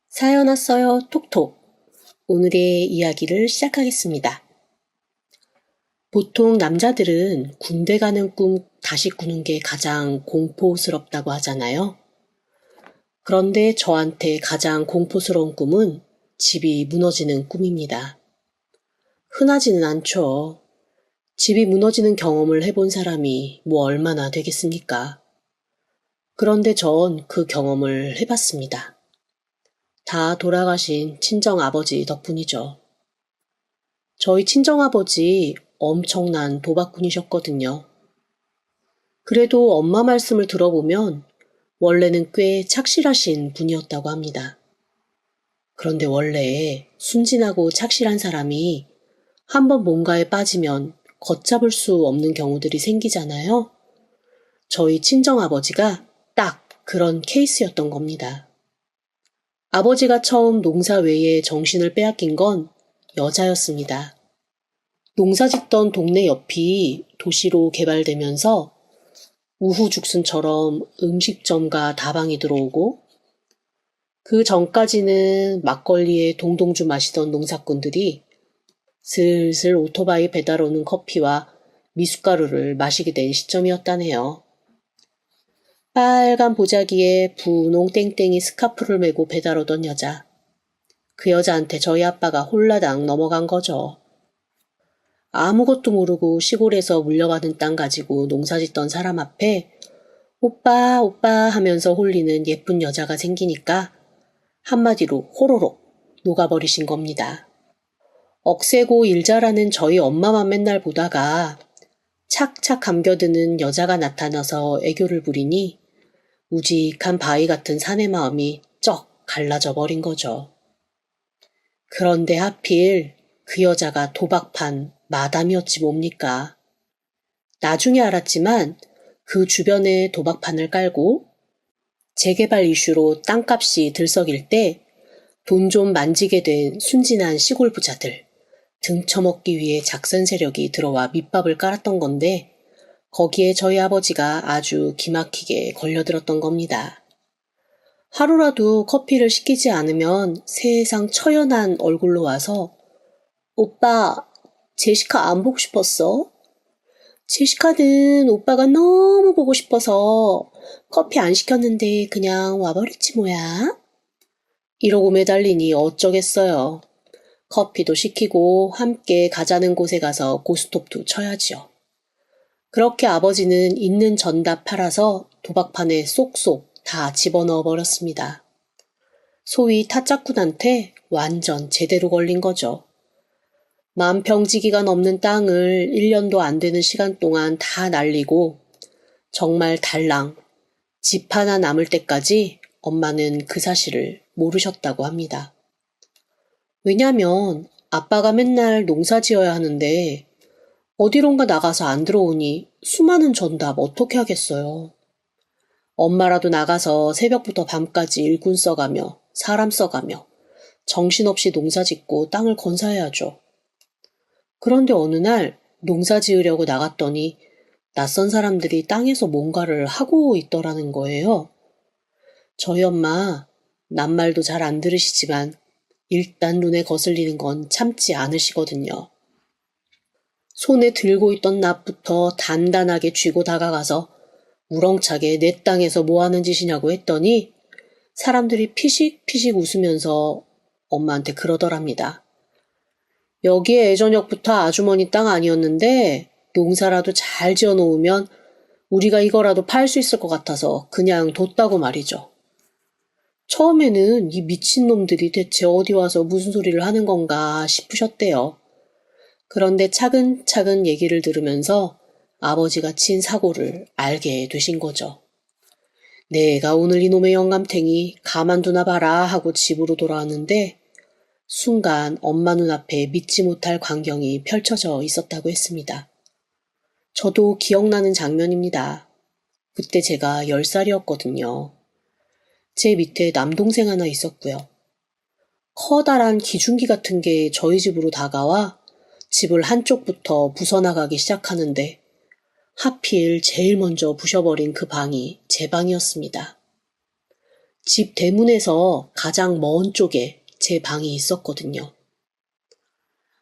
사연 왔어요. 톡톡. 오늘의 이야기를 시작하겠습니다. 보통 남자들은 군대 가는 꿈 다시 꾸는 게 가장 공포스럽다고 하잖아요. 그런데 저한테 가장 공포스러운 꿈은 집이 무너지는 꿈입니다. 흔하지는 않죠. 집이 무너지는 경험을 해본 사람이 뭐 얼마나 되겠습니까? 그런데 전 그 경험을 해봤습니다. 다 돌아가신 친정아버지 덕분이죠. 저희 친정아버지 엄청난 도박꾼이셨거든요. 그래도 엄마 말씀을 들어보면 원래는 꽤 착실하신 분이었다고 합니다. 그런데 원래 순진하고 착실한 사람이 한번 뭔가에 빠지면 걷잡을 수 없는 경우들이 생기잖아요. 저희 친정아버지가 딱 그런 케이스였던 겁니다. 아버지가 처음 농사 외에 정신을 빼앗긴 건 여자였습니다. 농사 짓던 동네 옆이 도시로 개발되면서 우후죽순처럼 음식점과 다방이 들어오고 그 전까지는 막걸리에 동동주 마시던 농사꾼들이 슬슬 오토바이 배달 오는 커피와 미숫가루를 마시게 된 시점이었다네요. 빨간 보자기에 분홍 땡땡이 스카프를 메고 배달 오던 여자. 그 여자한테 저희 아빠가 홀라당 넘어간 거죠. 아무것도 모르고 시골에서 물려받은 땅 가지고 농사짓던 사람 앞에 오빠 오빠 하면서 홀리는 예쁜 여자가 생기니까 한마디로 호로록 녹아버리신 겁니다. 억세고 일 잘하는 저희 엄마만 맨날 보다가 착착 감겨드는 여자가 나타나서 애교를 부리니 우직한 바위 같은 사내 마음이 쩍 갈라져 버린 거죠. 그런데 하필 그 여자가 도박판 마담이었지 뭡니까. 나중에 알았지만 그 주변에 도박판을 깔고 재개발 이슈로 땅값이 들썩일 때 돈 좀 만지게 된 순진한 시골 부자들, 등쳐먹기 위해 작선 세력이 들어와 밑밥을 깔았던 건데 거기에 저희 아버지가 아주 기막히게 걸려들었던 겁니다. 하루라도 커피를 시키지 않으면 세상 처연한 얼굴로 와서 오빠, 제시카 안 보고 싶었어? 제시카는 오빠가 너무 보고 싶어서 커피 안 시켰는데 그냥 와버렸지 뭐야? 이러고 매달리니 어쩌겠어요. 커피도 시키고 함께 가자는 곳에 가서 고스톱도 쳐야지요. 그렇게 아버지는 있는 전다 팔아서 도박판에 쏙쏙 다 집어넣어 버렸습니다. 소위 타짜꾼한테 완전 제대로 걸린 거죠. 만평지기가 넘는 땅을 1년도 안 되는 시간 동안 다 날리고 정말 달랑 집 하나 남을 때까지 엄마는 그 사실을 모르셨다고 합니다. 왜냐면 아빠가 맨날 농사 지어야 하는데 어디론가 나가서 안 들어오니 수많은 전답 어떻게 하겠어요. 엄마라도 나가서 새벽부터 밤까지 일꾼 써가며 사람 써가며 정신없이 농사 짓고 땅을 건사해야죠. 그런데 어느 날 농사 지으려고 나갔더니 낯선 사람들이 땅에서 뭔가를 하고 있더라는 거예요. 저희 엄마 낱말도 잘 안 들으시지만 일단 눈에 거슬리는 건 참지 않으시거든요. 손에 들고 있던 낫부터 단단하게 쥐고 다가가서 우렁차게 내 땅에서 뭐 하는 짓이냐고 했더니 사람들이 피식피식 웃으면서 엄마한테 그러더랍니다. 여기에 예전역부터 아주머니 땅 아니었는데 농사라도 잘 지어놓으면 우리가 이거라도 팔 수 있을 것 같아서 그냥 뒀다고 말이죠. 처음에는 이 미친놈들이 대체 어디 와서 무슨 소리를 하는 건가 싶으셨대요. 그런데 차근차근 얘기를 들으면서 아버지가 친 사고를 알게 되신 거죠. 내가 오늘 이놈의 영감탱이 가만두나 봐라 하고 집으로 돌아왔는데 순간 엄마 눈앞에 믿지 못할 광경이 펼쳐져 있었다고 했습니다. 저도 기억나는 장면입니다. 그때 제가 10살이었거든요. 제 밑에 남동생 하나 있었고요. 커다란 기중기 같은 게 저희 집으로 다가와 집을 한쪽부터 부숴나가기 시작하는데 하필 제일 먼저 부셔버린 그 방이 제 방이었습니다. 집 대문에서 가장 먼 쪽에 제 방이 있었거든요.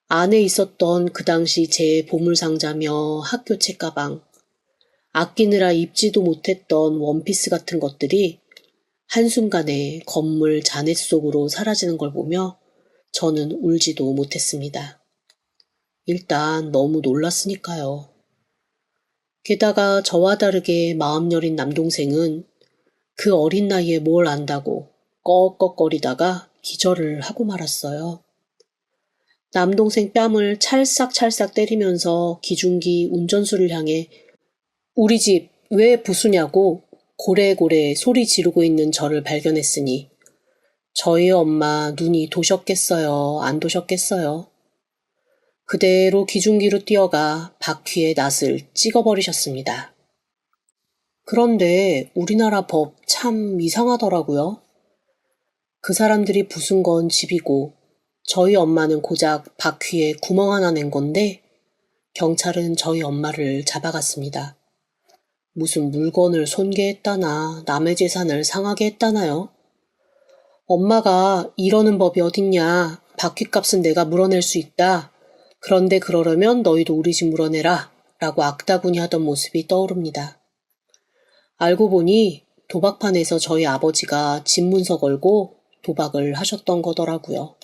안에 있었던 그 당시 제 보물상자며 학교 책가방, 아끼느라 입지도 못했던 원피스 같은 것들이 한순간에 건물 자넷 속으로 사라지는 걸 보며 저는 울지도 못했습니다. 일단 너무 놀랐으니까요. 게다가 저와 다르게 마음 여린 남동생은 그 어린 나이에 뭘 안다고 꺽꺽거리다가 기절을 하고 말았어요. 남동생 뺨을 찰싹찰싹 때리면서 기중기 운전수를 향해 우리 집 왜 부수냐고 고래고래 소리 지르고 있는 저를 발견했으니 저희 엄마 눈이 도셨겠어요? 안 도셨겠어요? 그대로 기중기로 뛰어가 바퀴에 낫을 찍어버리셨습니다. 그런데 우리나라 법 참 이상하더라고요. 그 사람들이 부순 건 집이고 저희 엄마는 고작 바퀴에 구멍 하나 낸 건데 경찰은 저희 엄마를 잡아갔습니다. 무슨 물건을 손괴했다나 남의 재산을 상하게 했다나요? 엄마가 이러는 법이 어딨냐. 바퀴값은 내가 물어낼 수 있다. 그런데 그러려면 너희도 우리 집 물어내라. 라고 악다구니 하던 모습이 떠오릅니다. 알고 보니 도박판에서 저희 아버지가 집 문서 걸고 도박을 하셨던 거더라고요.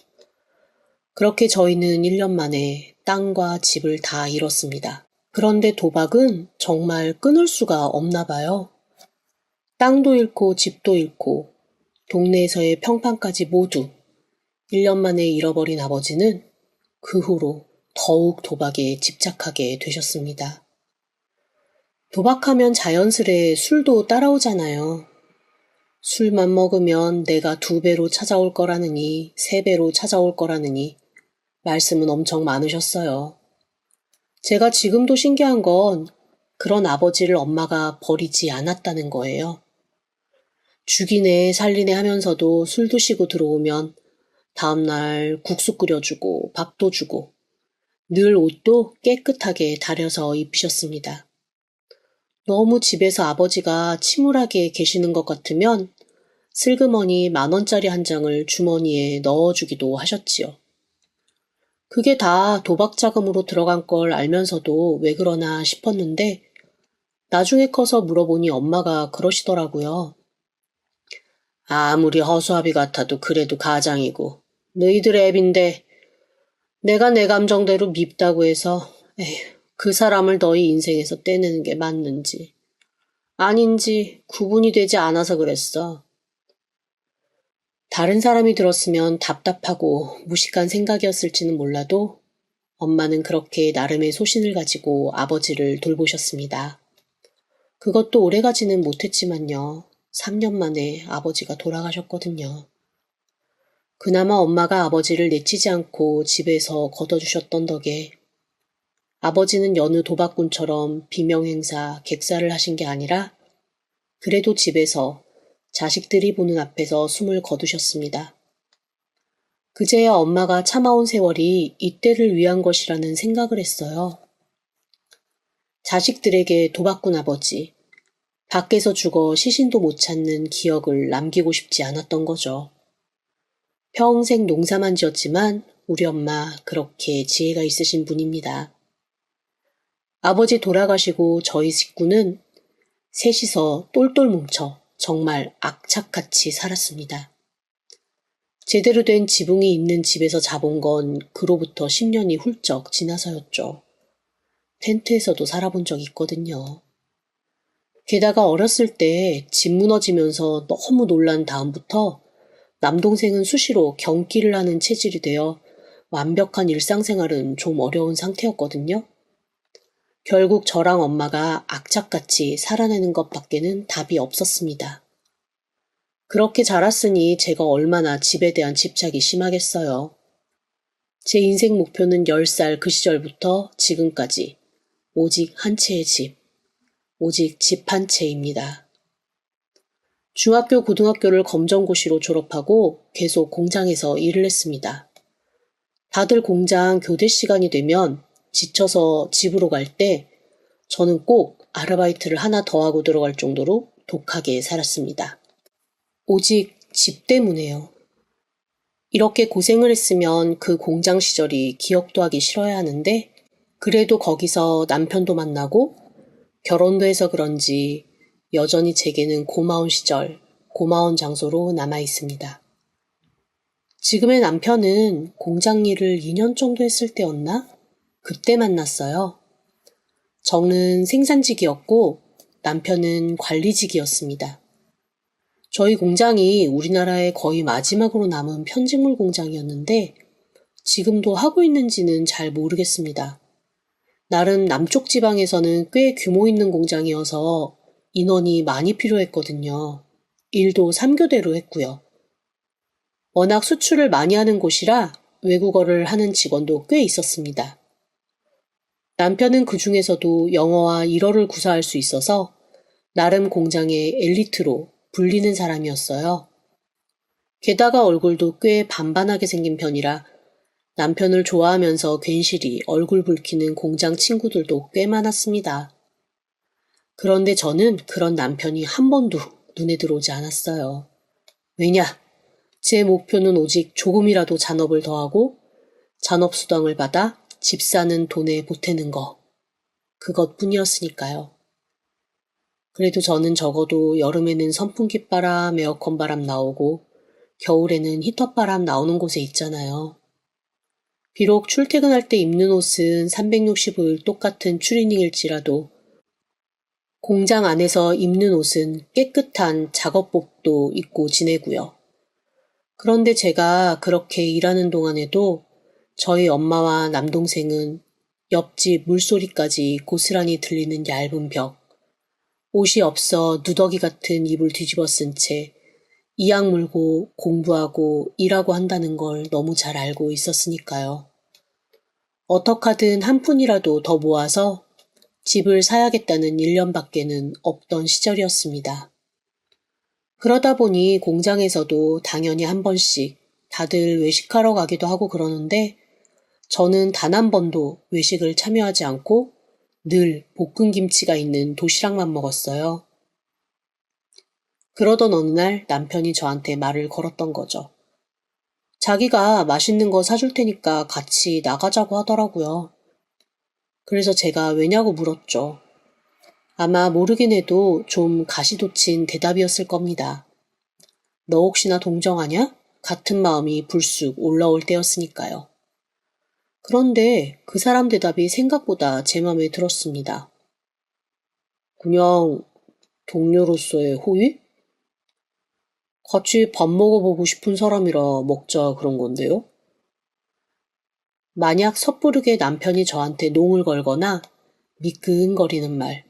그렇게 저희는 1년 만에 땅과 집을 다 잃었습니다. 그런데 도박은 정말 끊을 수가 없나 봐요. 땅도 잃고 집도 잃고 동네에서의 평판까지 모두 1년 만에 잃어버린 아버지는 그 후로 더욱 도박에 집착하게 되셨습니다. 도박하면 자연스레 술도 따라오잖아요. 술만 먹으면 내가 2배로 찾아올 거라느니 3배로 찾아올 거라느니 말씀은 엄청 많으셨어요. 제가 지금도 신기한 건 그런 아버지를 엄마가 버리지 않았다는 거예요. 죽이네 살리네 하면서도 술 드시고 들어오면 다음날 국수 끓여주고 밥도 주고 늘 옷도 깨끗하게 다려서 입히셨습니다. 너무 집에서 아버지가 침울하게 계시는 것 같으면 슬그머니 10,000원짜리 한 장을 주머니에 넣어주기도 하셨지요. 그게 다 도박 자금으로 들어간 걸 알면서도 왜 그러나 싶었는데 나중에 커서 물어보니 엄마가 그러시더라고요. 아무리 허수아비 같아도 그래도 가장이고 너희들의 애빈데 내가 내 감정대로 밉다고 해서 그 사람을 너희 인생에서 떼내는 게 맞는지 아닌지 구분이 되지 않아서 그랬어. 다른 사람이 들었으면 답답하고 무식한 생각이었을지는 몰라도 엄마는 그렇게 나름의 소신을 가지고 아버지를 돌보셨습니다. 그것도 오래가지는 못했지만요. 3년 만에 아버지가 돌아가셨거든요. 그나마 엄마가 아버지를 내치지 않고 집에서 걷어주셨던 덕에 아버지는 여느 도박꾼처럼 비명행사, 객사를 하신 게 아니라 그래도 집에서 자식들이 보는 앞에서 숨을 거두셨습니다. 그제야 엄마가 참아온 세월이 이때를 위한 것이라는 생각을 했어요. 자식들에게 도박꾼 아버지, 밖에서 죽어 시신도 못 찾는 기억을 남기고 싶지 않았던 거죠. 평생 농사만 지었지만 우리 엄마 그렇게 지혜가 있으신 분입니다. 아버지 돌아가시고 저희 식구는 셋이서 똘똘 뭉쳐 정말 악착같이 살았습니다. 제대로 된 지붕이 있는 집에서 자본 건 그로부터 10년이 훌쩍 지나서였죠. 텐트에서도 살아본 적 있거든요. 게다가 어렸을 때 집 무너지면서 너무 놀란 다음부터 남동생은 수시로 경기를 하는 체질이 되어 완벽한 일상생활은 좀 어려운 상태였거든요. 결국 저랑 엄마가 악착같이 살아내는 것밖에는 답이 없었습니다. 그렇게 자랐으니 제가 얼마나 집에 대한 집착이 심하겠어요. 제 인생 목표는 10살 그 시절부터 지금까지 오직 한 채의 집, 오직 집 한 채입니다. 중학교, 고등학교를 검정고시로 졸업하고 계속 공장에서 일을 했습니다. 다들 공장 교대 시간이 되면 지쳐서 집으로 갈 때 저는 꼭 아르바이트를 하나 더 하고 들어갈 정도로 독하게 살았습니다. 오직 집 때문에요. 이렇게 고생을 했으면 그 공장 시절이 기억도 하기 싫어야 하는데 그래도 거기서 남편도 만나고 결혼도 해서 그런지 여전히 제게는 고마운 시절, 고마운 장소로 남아 있습니다. 지금의 남편은 공장 일을 2년 정도 했을 때였나? 그때 만났어요. 저는 생산직이었고 남편은 관리직이었습니다. 저희 공장이 우리나라의 거의 마지막으로 남은 편직물 공장이었는데 지금도 하고 있는지는 잘 모르겠습니다. 나름 남쪽 지방에서는 꽤 규모 있는 공장이어서 인원이 많이 필요했거든요. 일도 3교대로 했고요. 워낙 수출을 많이 하는 곳이라 외국어를 하는 직원도 꽤 있었습니다. 남편은 그 중에서도 영어와 일어를 구사할 수 있어서 나름 공장의 엘리트로 불리는 사람이었어요. 게다가 얼굴도 꽤 반반하게 생긴 편이라 남편을 좋아하면서 괜시리 얼굴 붉히는 공장 친구들도 꽤 많았습니다. 그런데 저는 그런 남편이 한 번도 눈에 들어오지 않았어요. 왜냐? 제 목표는 오직 조금이라도 잔업을 더하고 잔업수당을 받아 집 사는 돈에 보태는 거. 그것뿐이었으니까요. 그래도 저는 적어도 여름에는 선풍기 바람, 에어컨 바람 나오고 겨울에는 히터 바람 나오는 곳에 있잖아요. 비록 출퇴근할 때 입는 옷은 365일 똑같은 추리닝일지라도 공장 안에서 입는 옷은 깨끗한 작업복도 입고 지내고요. 그런데 제가 그렇게 일하는 동안에도 저희 엄마와 남동생은 옆집 물소리까지 고스란히 들리는 얇은 벽, 옷이 없어 누더기 같은 이불 뒤집어 쓴 채 이악 물고 공부하고 일하고 한다는 걸 너무 잘 알고 있었으니까요. 어떡하든 한 푼이라도 더 모아서 집을 사야겠다는 일념밖에는 없던 시절이었습니다. 그러다 보니 공장에서도 당연히 한 번씩 다들 외식하러 가기도 하고 그러는데 저는 단 한 번도 외식을 참여하지 않고 늘 볶음김치가 있는 도시락만 먹었어요. 그러던 어느 날 남편이 저한테 말을 걸었던 거죠. 자기가 맛있는 거 사줄 테니까 같이 나가자고 하더라고요. 그래서 제가 왜냐고 물었죠. 아마 모르긴 해도 좀 가시돋친 대답이었을 겁니다. 너 혹시나 동정하냐? 같은 마음이 불쑥 올라올 때였으니까요. 그런데 그 사람 대답이 생각보다 제 맘에 들었습니다. 그냥 동료로서의 호의? 같이 밥 먹어보고 싶은 사람이라 먹자 그런 건데요. 만약 섣부르게 남편이 저한테 농을 걸거나 미끈거리는 말,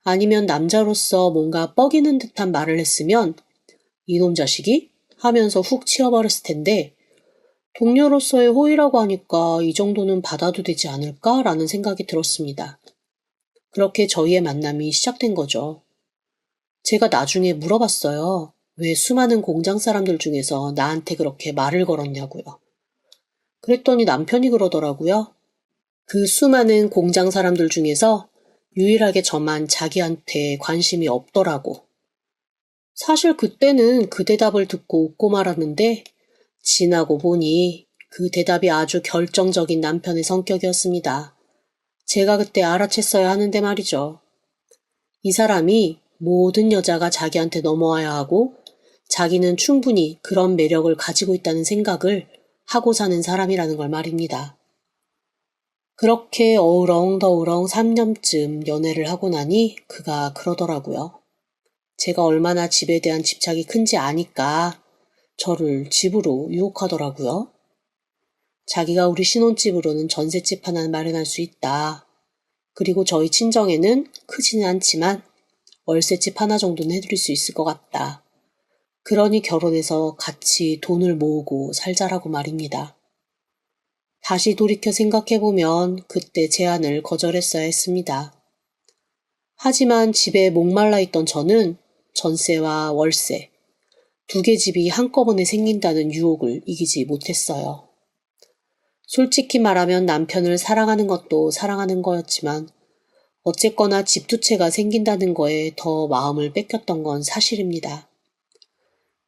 아니면 남자로서 뭔가 뻐기는 듯한 말을 했으면 이놈 자식이? 하면서 훅 치워버렸을 텐데 동료로서의 호의라고 하니까 이 정도는 받아도 되지 않을까라는 생각이 들었습니다. 그렇게 저희의 만남이 시작된 거죠. 제가 나중에 물어봤어요. 왜 수많은 공장 사람들 중에서 나한테 그렇게 말을 걸었냐고요. 그랬더니 남편이 그러더라고요. 그 수많은 공장 사람들 중에서 유일하게 저만 자기한테 관심이 없더라고. 사실 그때는 그 대답을 듣고 웃고 말았는데 지나고 보니 그 대답이 아주 결정적인 남편의 성격이었습니다. 제가 그때 알아챘어야 하는데 말이죠. 이 사람이 모든 여자가 자기한테 넘어와야 하고 자기는 충분히 그런 매력을 가지고 있다는 생각을 하고 사는 사람이라는 걸 말입니다. 그렇게 어우렁더우렁 3년쯤 연애를 하고 나니 그가 그러더라고요. 제가 얼마나 집에 대한 집착이 큰지 아니까 저를 집으로 유혹하더라고요. 자기가 우리 신혼집으로는 전셋집 하나 마련할 수 있다. 그리고 저희 친정에는 크지는 않지만 월세집 하나 정도는 해드릴 수 있을 것 같다. 그러니 결혼해서 같이 돈을 모으고 살자라고 말입니다. 다시 돌이켜 생각해보면 그때 제안을 거절했어야 했습니다. 하지만 집에 목말라 있던 저는 전세와 월세, 두 개 집이 한꺼번에 생긴다는 유혹을 이기지 못했어요. 솔직히 말하면 남편을 사랑하는 것도 사랑하는 거였지만 어쨌거나 집 두 채가 생긴다는 거에 더 마음을 뺏겼던 건 사실입니다.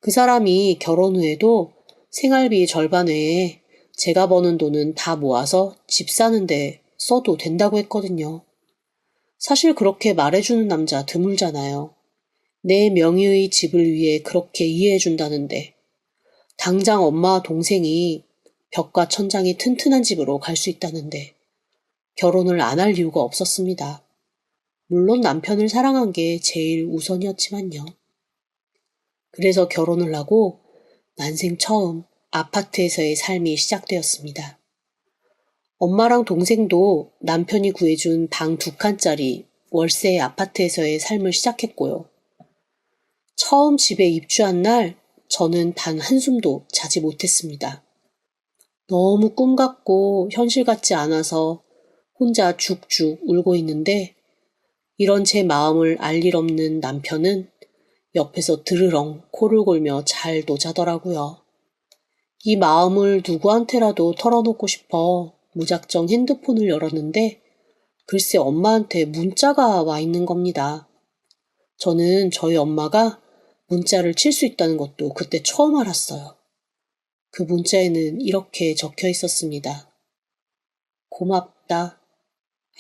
그 사람이 결혼 후에도 생활비 절반 외에 제가 버는 돈은 다 모아서 집 사는데 써도 된다고 했거든요. 사실 그렇게 말해주는 남자 드물잖아요. 내 명의의 집을 위해 그렇게 이해해준다는데 당장 엄마와 동생이 벽과 천장이 튼튼한 집으로 갈 수 있다는데 결혼을 안 할 이유가 없었습니다. 물론 남편을 사랑한 게 제일 우선이었지만요. 그래서 결혼을 하고 난생 처음 아파트에서의 삶이 시작되었습니다. 엄마랑 동생도 남편이 구해준 방 2칸짜리 월세 아파트에서의 삶을 시작했고요. 처음 집에 입주한 날 저는 단 한숨도 자지 못했습니다. 너무 꿈 같고 현실 같지 않아서 혼자 죽죽 울고 있는데 이런 제 마음을 알 일 없는 남편은 옆에서 드르렁 코를 골며 잘 노자더라고요. 이 마음을 누구한테라도 털어놓고 싶어 무작정 핸드폰을 열었는데 글쎄 엄마한테 문자가 와 있는 겁니다. 저는 저희 엄마가 문자를 칠 수 있다는 것도 그때 처음 알았어요. 그 문자에는 이렇게 적혀 있었습니다. 고맙다.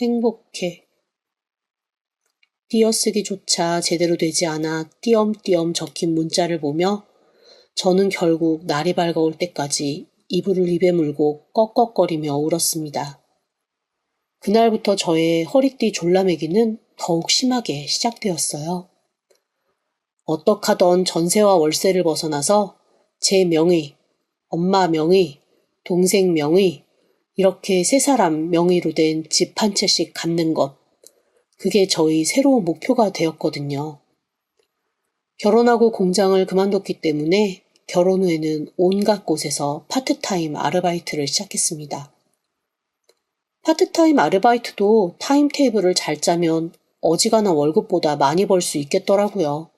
행복해. 띄어쓰기조차 제대로 되지 않아 띄엄띄엄 적힌 문자를 보며 저는 결국 날이 밝아올 때까지 이불을 입에 물고 꺽꺽거리며 울었습니다. 그날부터 저의 허리띠 졸라매기는 더욱 심하게 시작되었어요. 어떡하던 전세와 월세를 벗어나서 제 명의, 엄마 명의, 동생 명의, 이렇게 3사람 명의로 된 집 한 채씩 갖는 것. 그게 저희 새로운 목표가 되었거든요. 결혼하고 공장을 그만뒀기 때문에 결혼 후에는 온갖 곳에서 파트타임 아르바이트를 시작했습니다. 파트타임 아르바이트도 타임테이블을 잘 짜면 어지간한 월급보다 많이 벌 수 있겠더라고요.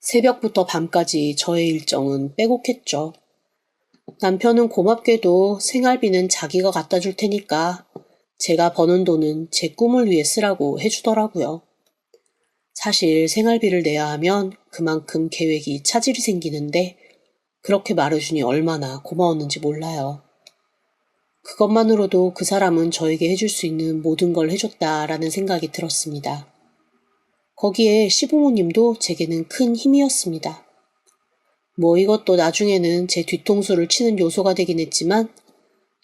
새벽부터 밤까지 저의 일정은 빼곡했죠. 남편은 고맙게도 생활비는 자기가 갖다 줄 테니까 제가 버는 돈은 제 꿈을 위해 쓰라고 해주더라고요. 사실 생활비를 내야 하면 그만큼 계획이 차질이 생기는데 그렇게 말해주니 얼마나 고마웠는지 몰라요. 그것만으로도 그 사람은 저에게 해줄 수 있는 모든 걸 해줬다라는 생각이 들었습니다. 거기에 시부모님도 제게는 큰 힘이었습니다. 뭐 이것도 나중에는 제 뒤통수를 치는 요소가 되긴 했지만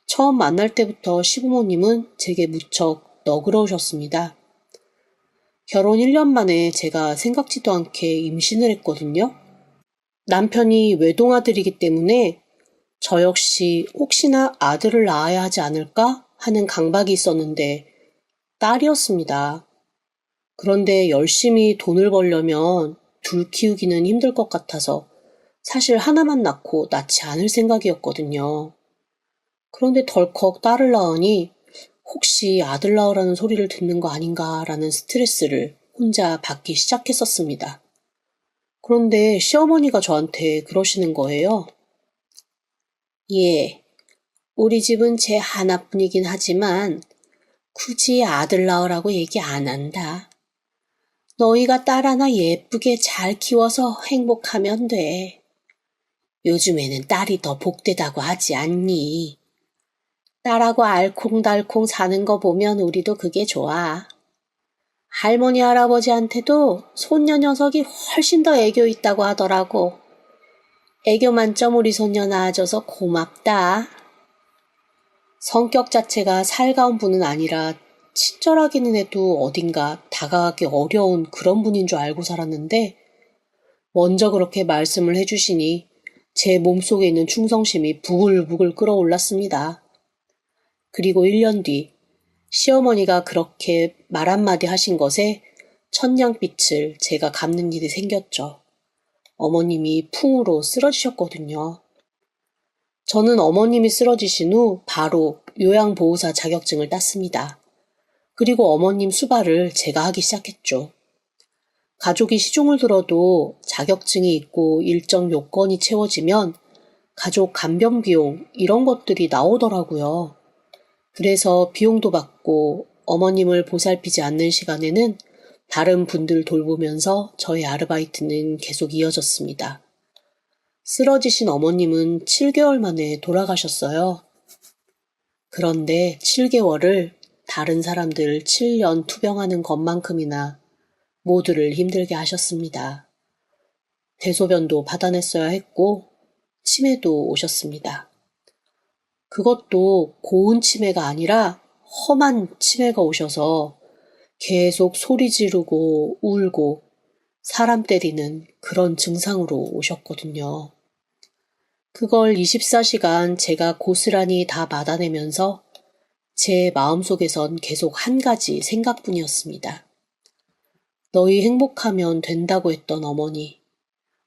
처음 만날 때부터 시부모님은 제게 무척 너그러우셨습니다. 결혼 1년 만에 제가 생각지도 않게 임신을 했거든요. 남편이 외동아들이기 때문에 저 역시 혹시나 아들을 낳아야 하지 않을까 하는 강박이 있었는데 딸이었습니다. 그런데 열심히 돈을 벌려면 둘 키우기는 힘들 것 같아서 사실 하나만 낳고 낳지 않을 생각이었거든요. 그런데 덜컥 딸을 낳으니 혹시 아들 낳으라는 소리를 듣는 거 아닌가라는 스트레스를 혼자 받기 시작했었습니다. 그런데 시어머니가 저한테 그러시는 거예요. 예, 우리 집은 제 하나뿐이긴 하지만 굳이 아들 낳으라고 얘기 안 한다. 너희가 딸 하나 예쁘게 잘 키워서 행복하면 돼. 요즘에는 딸이 더 복되다고 하지 않니? 딸하고 알콩달콩 사는 거 보면 우리도 그게 좋아. 할머니 할아버지한테도 손녀 녀석이 훨씬 더 애교 있다고 하더라고. 애교 만점 우리 손녀 낳아줘서 고맙다. 성격 자체가 살가운 분은 아니라 친절하기는 해도 어딘가 다가가기 어려운 그런 분인 줄 알고 살았는데 먼저 그렇게 말씀을 해주시니 제 몸속에 있는 충성심이 부글부글 끓어올랐습니다. 그리고 1년 뒤 시어머니가 그렇게 말 한마디 하신 것에 천냥빛을 제가 갚는 일이 생겼죠. 어머님이 풍으로 쓰러지셨거든요. 저는 어머님이 쓰러지신 후 바로 요양보호사 자격증을 땄습니다. 그리고 어머님 수발을 제가 하기 시작했죠. 가족이 시중을 들어도 자격증이 있고 일정 요건이 채워지면 가족 간병 비용 이런 것들이 나오더라고요. 그래서 비용도 받고 어머님을 보살피지 않는 시간에는 다른 분들 돌보면서 저의 아르바이트는 계속 이어졌습니다. 쓰러지신 어머님은 7개월 만에 돌아가셨어요. 그런데 7개월을 다른 사람들 7년 투병하는 것만큼이나 모두를 힘들게 하셨습니다. 대소변도 받아냈어야 했고 치매도 오셨습니다. 그것도 고운 치매가 아니라 험한 치매가 오셔서 계속 소리 지르고 울고 사람 때리는 그런 증상으로 오셨거든요. 그걸 24시간 제가 고스란히 다 받아내면서 제 마음속에선 계속 한 가지 생각뿐이었습니다. 너희 행복하면 된다고 했던 어머니,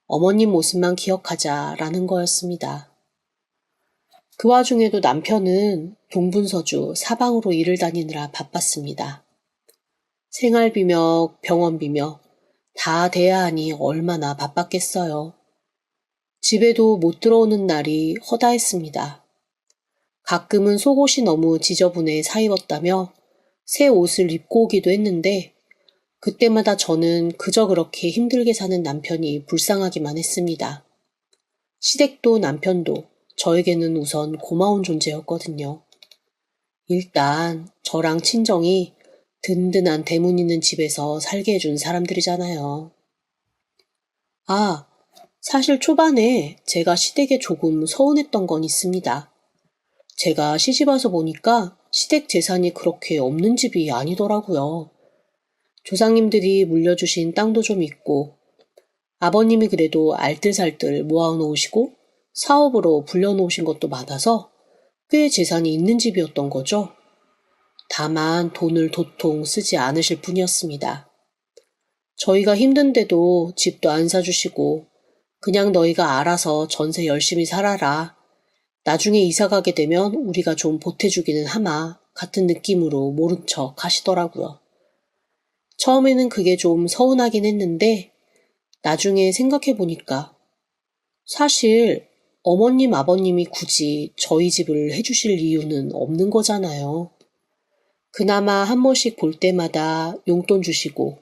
어머님 모습만 기억하자라는 거였습니다. 그 와중에도 남편은 동분서주 사방으로 일을 다니느라 바빴습니다. 생활비며 병원비며 다 돼야 하니 얼마나 바빴겠어요. 집에도 못 들어오는 날이 허다했습니다. 가끔은 속옷이 너무 지저분해 사입었다며 새 옷을 입고 오기도 했는데 그때마다 저는 그저 그렇게 힘들게 사는 남편이 불쌍하기만 했습니다. 시댁도 남편도 저에게는 우선 고마운 존재였거든요. 일단 저랑 친정이 든든한 대문 있는 집에서 살게 해준 사람들이잖아요. 아, 사실 초반에 제가 시댁에 조금 서운했던 건 있습니다. 제가 시집와서 보니까 시댁 재산이 그렇게 없는 집이 아니더라고요. 조상님들이 물려주신 땅도 좀 있고 아버님이 그래도 알뜰살뜰 모아놓으시고 사업으로 불려놓으신 것도 많아서 꽤 재산이 있는 집이었던 거죠. 다만 돈을 도통 쓰지 않으실 뿐이었습니다. 저희가 힘든데도 집도 안 사주시고 그냥 너희가 알아서 전세 열심히 살아라. 나중에 이사 가게 되면 우리가 좀 보태주기는 하마 같은 느낌으로 모른 척 하시더라고요. 처음에는 그게 좀 서운하긴 했는데 나중에 생각해보니까 사실 어머님 아버님이 굳이 저희 집을 해주실 이유는 없는 거잖아요. 그나마 한 번씩 볼 때마다 용돈 주시고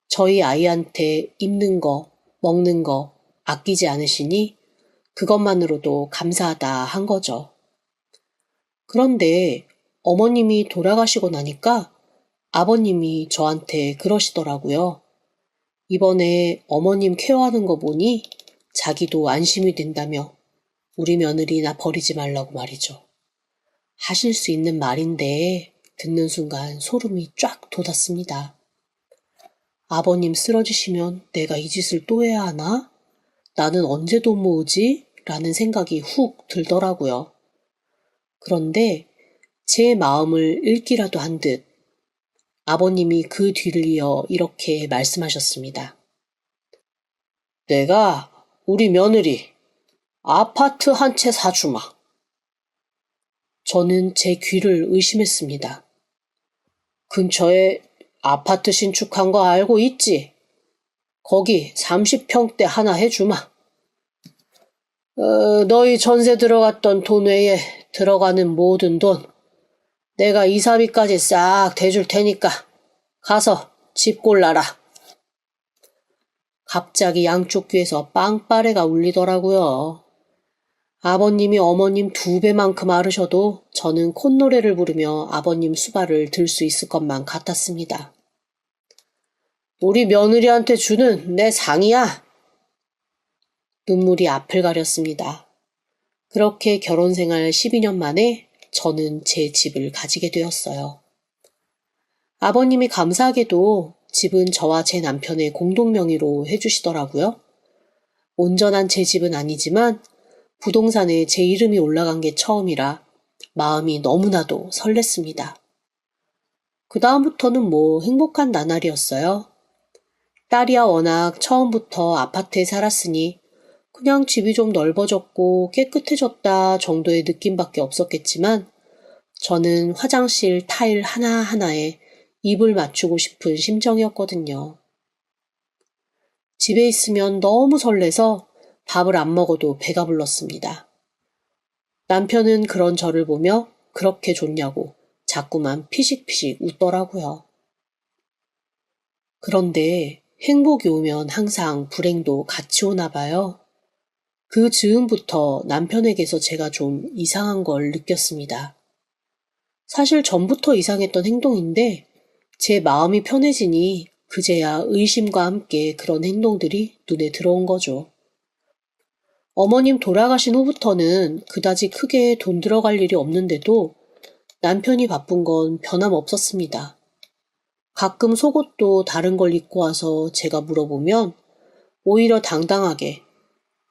저희 아이한테 입는 거, 먹는 거 아끼지 않으시니 그것만으로도 감사하다 한 거죠. 그런데 어머님이 돌아가시고 나니까 아버님이 저한테 그러시더라고요. 이번에 어머님 케어하는 거 보니 자기도 안심이 된다며 우리 며느리 나 버리지 말라고 말이죠. 하실 수 있는 말인데 듣는 순간 소름이 쫙 돋았습니다. 아버님 쓰러지시면 내가 이 짓을 또 해야 하나? 나는 언제 돈 모으지? 라는 생각이 훅 들더라고요. 그런데 제 마음을 읽기라도 한 듯 아버님이 그 뒤를 이어 이렇게 말씀하셨습니다. 내가 우리 며느리 아파트 한 채 사주마. 저는 제 귀를 의심했습니다. 근처에 아파트 신축한 거 알고 있지? 거기 30평대 하나 해주마. 너희 전세 들어갔던 돈 외에 들어가는 모든 돈 내가 이사비까지 싹 대줄 테니까 가서 집 골라라. 갑자기 양쪽 귀에서 빵빠레가 울리더라고요. 아버님이 어머님 2배만큼 앓으셔도 저는 콧노래를 부르며 아버님 수발을 들 수 있을 것만 같았습니다. 우리 며느리한테 주는 내 상이야. 눈물이 앞을 가렸습니다. 그렇게 결혼생활 12년 만에 저는 제 집을 가지게 되었어요. 아버님이 감사하게도 집은 저와 제 남편의 공동 명의로 해주시더라고요. 온전한 제 집은 아니지만 부동산에 제 이름이 올라간 게 처음이라 마음이 너무나도 설렜습니다. 그 다음부터는 행복한 나날이었어요. 딸이야 워낙 처음부터 아파트에 살았으니 그냥 집이 좀 넓어졌고 깨끗해졌다 정도의 느낌밖에 없었겠지만 저는 화장실 타일 하나하나에 입을 맞추고 싶은 심정이었거든요. 집에 있으면 너무 설레서 밥을 안 먹어도 배가 불렀습니다. 남편은 그런 저를 보며 그렇게 좋냐고 자꾸만 피식피식 웃더라고요. 그런데 행복이 오면 항상 불행도 같이 오나 봐요. 그 즈음부터 남편에게서 제가 좀 이상한 걸 느꼈습니다. 사실 전부터 이상했던 행동인데 제 마음이 편해지니 그제야 의심과 함께 그런 행동들이 눈에 들어온 거죠. 어머님 돌아가신 후부터는 그다지 크게 돈 들어갈 일이 없는데도 남편이 바쁜 건 변함없었습니다. 가끔 속옷도 다른 걸 입고 와서 제가 물어보면 오히려 당당하게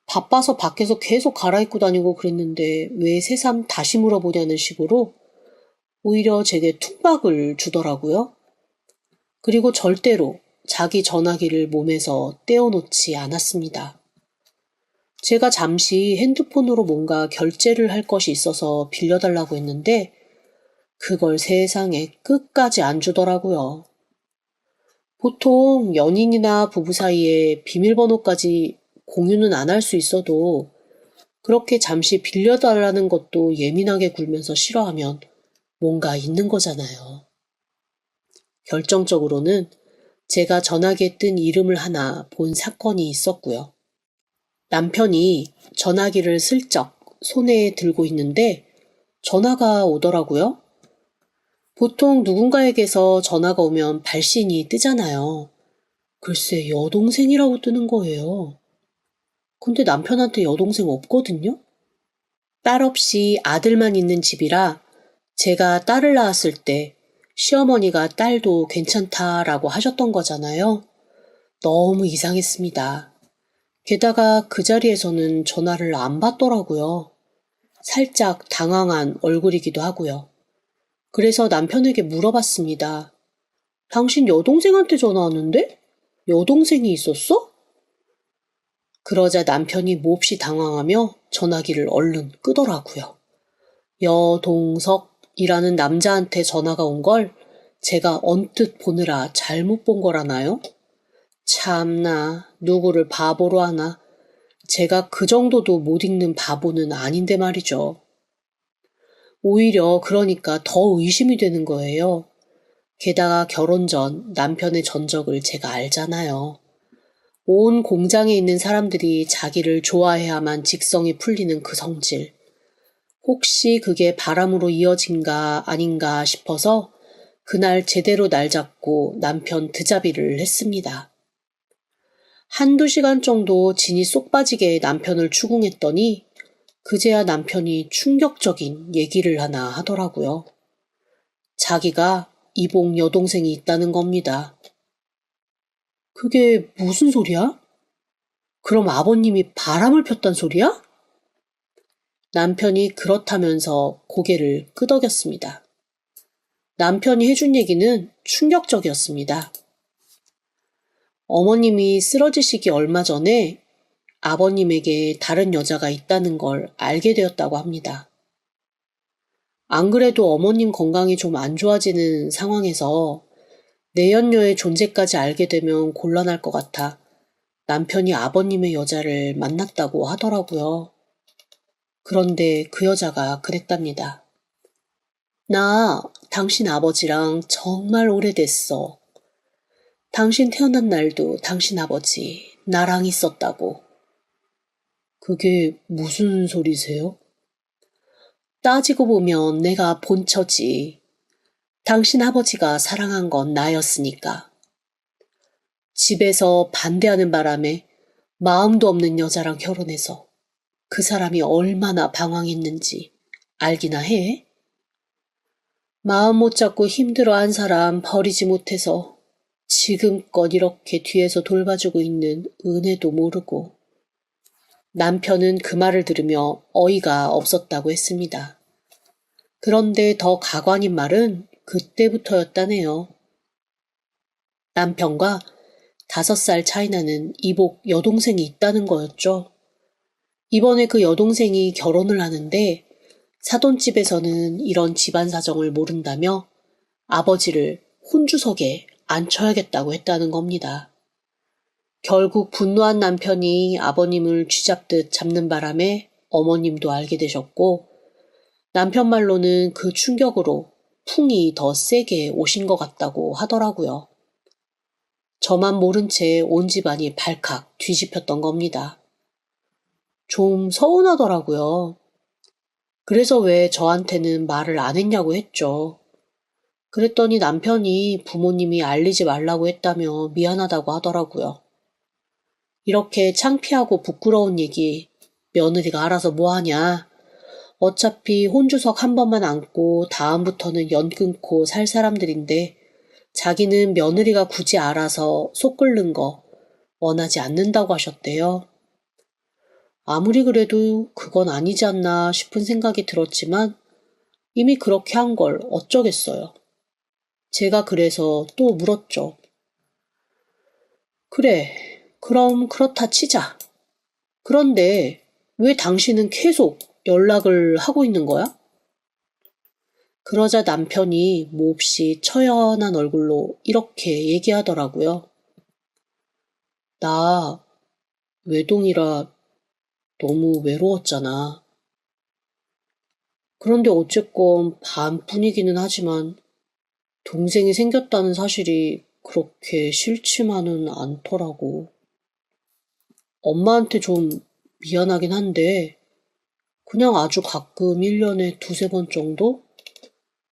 바빠서 밖에서 계속 갈아입고 다니고 그랬는데 왜 새삼 다시 물어보냐는 식으로 오히려 제게 툭박을 주더라고요. 그리고 절대로 자기 전화기를 몸에서 떼어놓지 않았습니다. 제가 잠시 핸드폰으로 뭔가 결제를 할 것이 있어서 빌려달라고 했는데 그걸 세상에 끝까지 안 주더라고요. 보통 연인이나 부부 사이에 비밀번호까지 공유는 안 할 수 있어도 그렇게 잠시 빌려달라는 것도 예민하게 굴면서 싫어하면 뭔가 있는 거잖아요. 결정적으로는 제가 전화기에 뜬 이름을 하나 본 사건이 있었고요. 남편이 전화기를 슬쩍 손에 들고 있는데 전화가 오더라고요. 보통 누군가에게서 전화가 오면 발신이 뜨잖아요. 글쎄 여동생이라고 뜨는 거예요. 근데 남편한테 여동생 없거든요? 딸 없이 아들만 있는 집이라 제가 딸을 낳았을 때 시어머니가 딸도 괜찮다라고 하셨던 거잖아요. 너무 이상했습니다. 게다가 그 자리에서는 전화를 안 받더라고요. 살짝 당황한 얼굴이기도 하고요. 그래서 남편에게 물어봤습니다. 당신 여동생한테 전화 왔는데? 여동생이 있었어? 그러자 남편이 몹시 당황하며 전화기를 얼른 끄더라고요. 여동석이라는 남자한테 전화가 온 걸 제가 언뜻 보느라 잘못 본 거라나요? 참나, 누구를 바보로 하나. 제가 그 정도도 못 읽는 바보는 아닌데 말이죠. 오히려 그러니까 더 의심이 되는 거예요. 게다가 결혼 전 남편의 전적을 제가 알잖아요. 온 공장에 있는 사람들이 자기를 좋아해야만 직성이 풀리는 그 성질. 혹시 그게 바람으로 이어진가 아닌가 싶어서 그날 제대로 날 잡고 남편 드자비를 했습니다. 한두 시간 정도 진이 쏙 빠지게 남편을 추궁했더니 그제야 남편이 충격적인 얘기를 하나 하더라고요. 자기가 이복 여동생이 있다는 겁니다. 그게 무슨 소리야? 그럼 아버님이 바람을 폈단 소리야? 남편이 그렇다면서 고개를 끄덕였습니다. 남편이 해준 얘기는 충격적이었습니다. 어머님이 쓰러지시기 얼마 전에 아버님에게 다른 여자가 있다는 걸 알게 되었다고 합니다. 안 그래도 어머님 건강이 좀 안 좋아지는 상황에서 내연녀의 존재까지 알게 되면 곤란할 것 같아 남편이 아버님의 여자를 만났다고 하더라고요. 그런데 그 여자가 그랬답니다. 나 당신 아버지랑 정말 오래됐어. 당신 태어난 날도 당신 아버지 나랑 있었다고. 그게 무슨 소리세요? 따지고 보면 내가 본처지. 당신 아버지가 사랑한 건 나였으니까. 집에서 반대하는 바람에 마음도 없는 여자랑 결혼해서 그 사람이 얼마나 방황했는지 알기나 해? 마음 못 잡고 힘들어한 사람 버리지 못해서 지금껏 이렇게 뒤에서 돌봐주고 있는 은혜도 모르고. 남편은 그 말을 들으며 어이가 없었다고 했습니다. 그런데 더 가관인 말은 그때부터였다네요. 남편과 5살 차이 나는 이복 여동생이 있다는 거였죠. 이번에 그 여동생이 결혼을 하는데 사돈집에서는 이런 집안 사정을 모른다며 아버지를 혼주석에 앉혀야겠다고 했다는 겁니다. 결국 분노한 남편이 아버님을 쥐잡듯 잡는 바람에 어머님도 알게 되셨고 남편 말로는 그 충격으로 풍이 더 세게 오신 것 같다고 하더라고요. 저만 모른 채 온 집안이 발칵 뒤집혔던 겁니다. 좀 서운하더라고요. 그래서 왜 저한테는 말을 안 했냐고 했죠. 그랬더니 남편이 부모님이 알리지 말라고 했다며 미안하다고 하더라고요. 이렇게 창피하고 부끄러운 얘기 며느리가 알아서 뭐하냐. 어차피 혼주석 한 번만 안고 다음부터는 연 끊고 살 사람들인데 자기는 며느리가 굳이 알아서 속 끓는 거 원하지 않는다고 하셨대요. 아무리 그래도 그건 아니지 않나 싶은 생각이 들었지만 이미 그렇게 한 걸 어쩌겠어요. 제가 그래서 또 물었죠. 그래, 그럼 그렇다 치자. 그런데 왜 당신은 계속 연락을 하고 있는 거야? 그러자 남편이 몹시 처연한 얼굴로 이렇게 얘기하더라고요. 나 외동이라 너무 외로웠잖아. 그런데 어쨌건 반뿐이기는 하지만 동생이 생겼다는 사실이 그렇게 싫지만은 않더라고. 엄마한테 좀 미안하긴 한데 그냥 아주 가끔 1년에 두세 번 정도?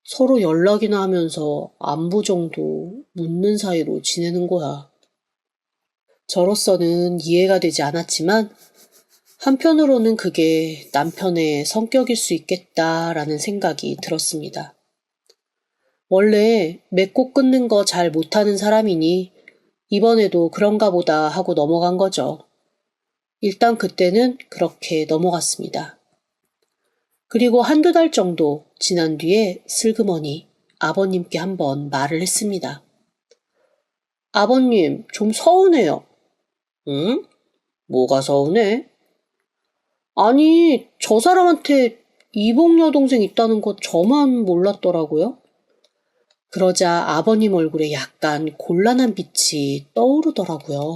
서로 연락이나 하면서 안부 정도 묻는 사이로 지내는 거야. 저로서는 이해가 되지 않았지만 한편으로는 그게 남편의 성격일 수 있겠다라는 생각이 들었습니다. 원래 맺고 끊는 거 잘 못하는 사람이니 이번에도 그런가 보다 하고 넘어간 거죠. 일단 그때는 그렇게 넘어갔습니다. 그리고 한두 달 정도 지난 뒤에 슬그머니 아버님께 한번 말을 했습니다. 아버님, 좀 서운해요. 응? 뭐가 서운해? 아니, 저 사람한테 이복 여동생 있다는 거 저만 몰랐더라고요. 그러자 아버님 얼굴에 약간 곤란한 빛이 떠오르더라고요.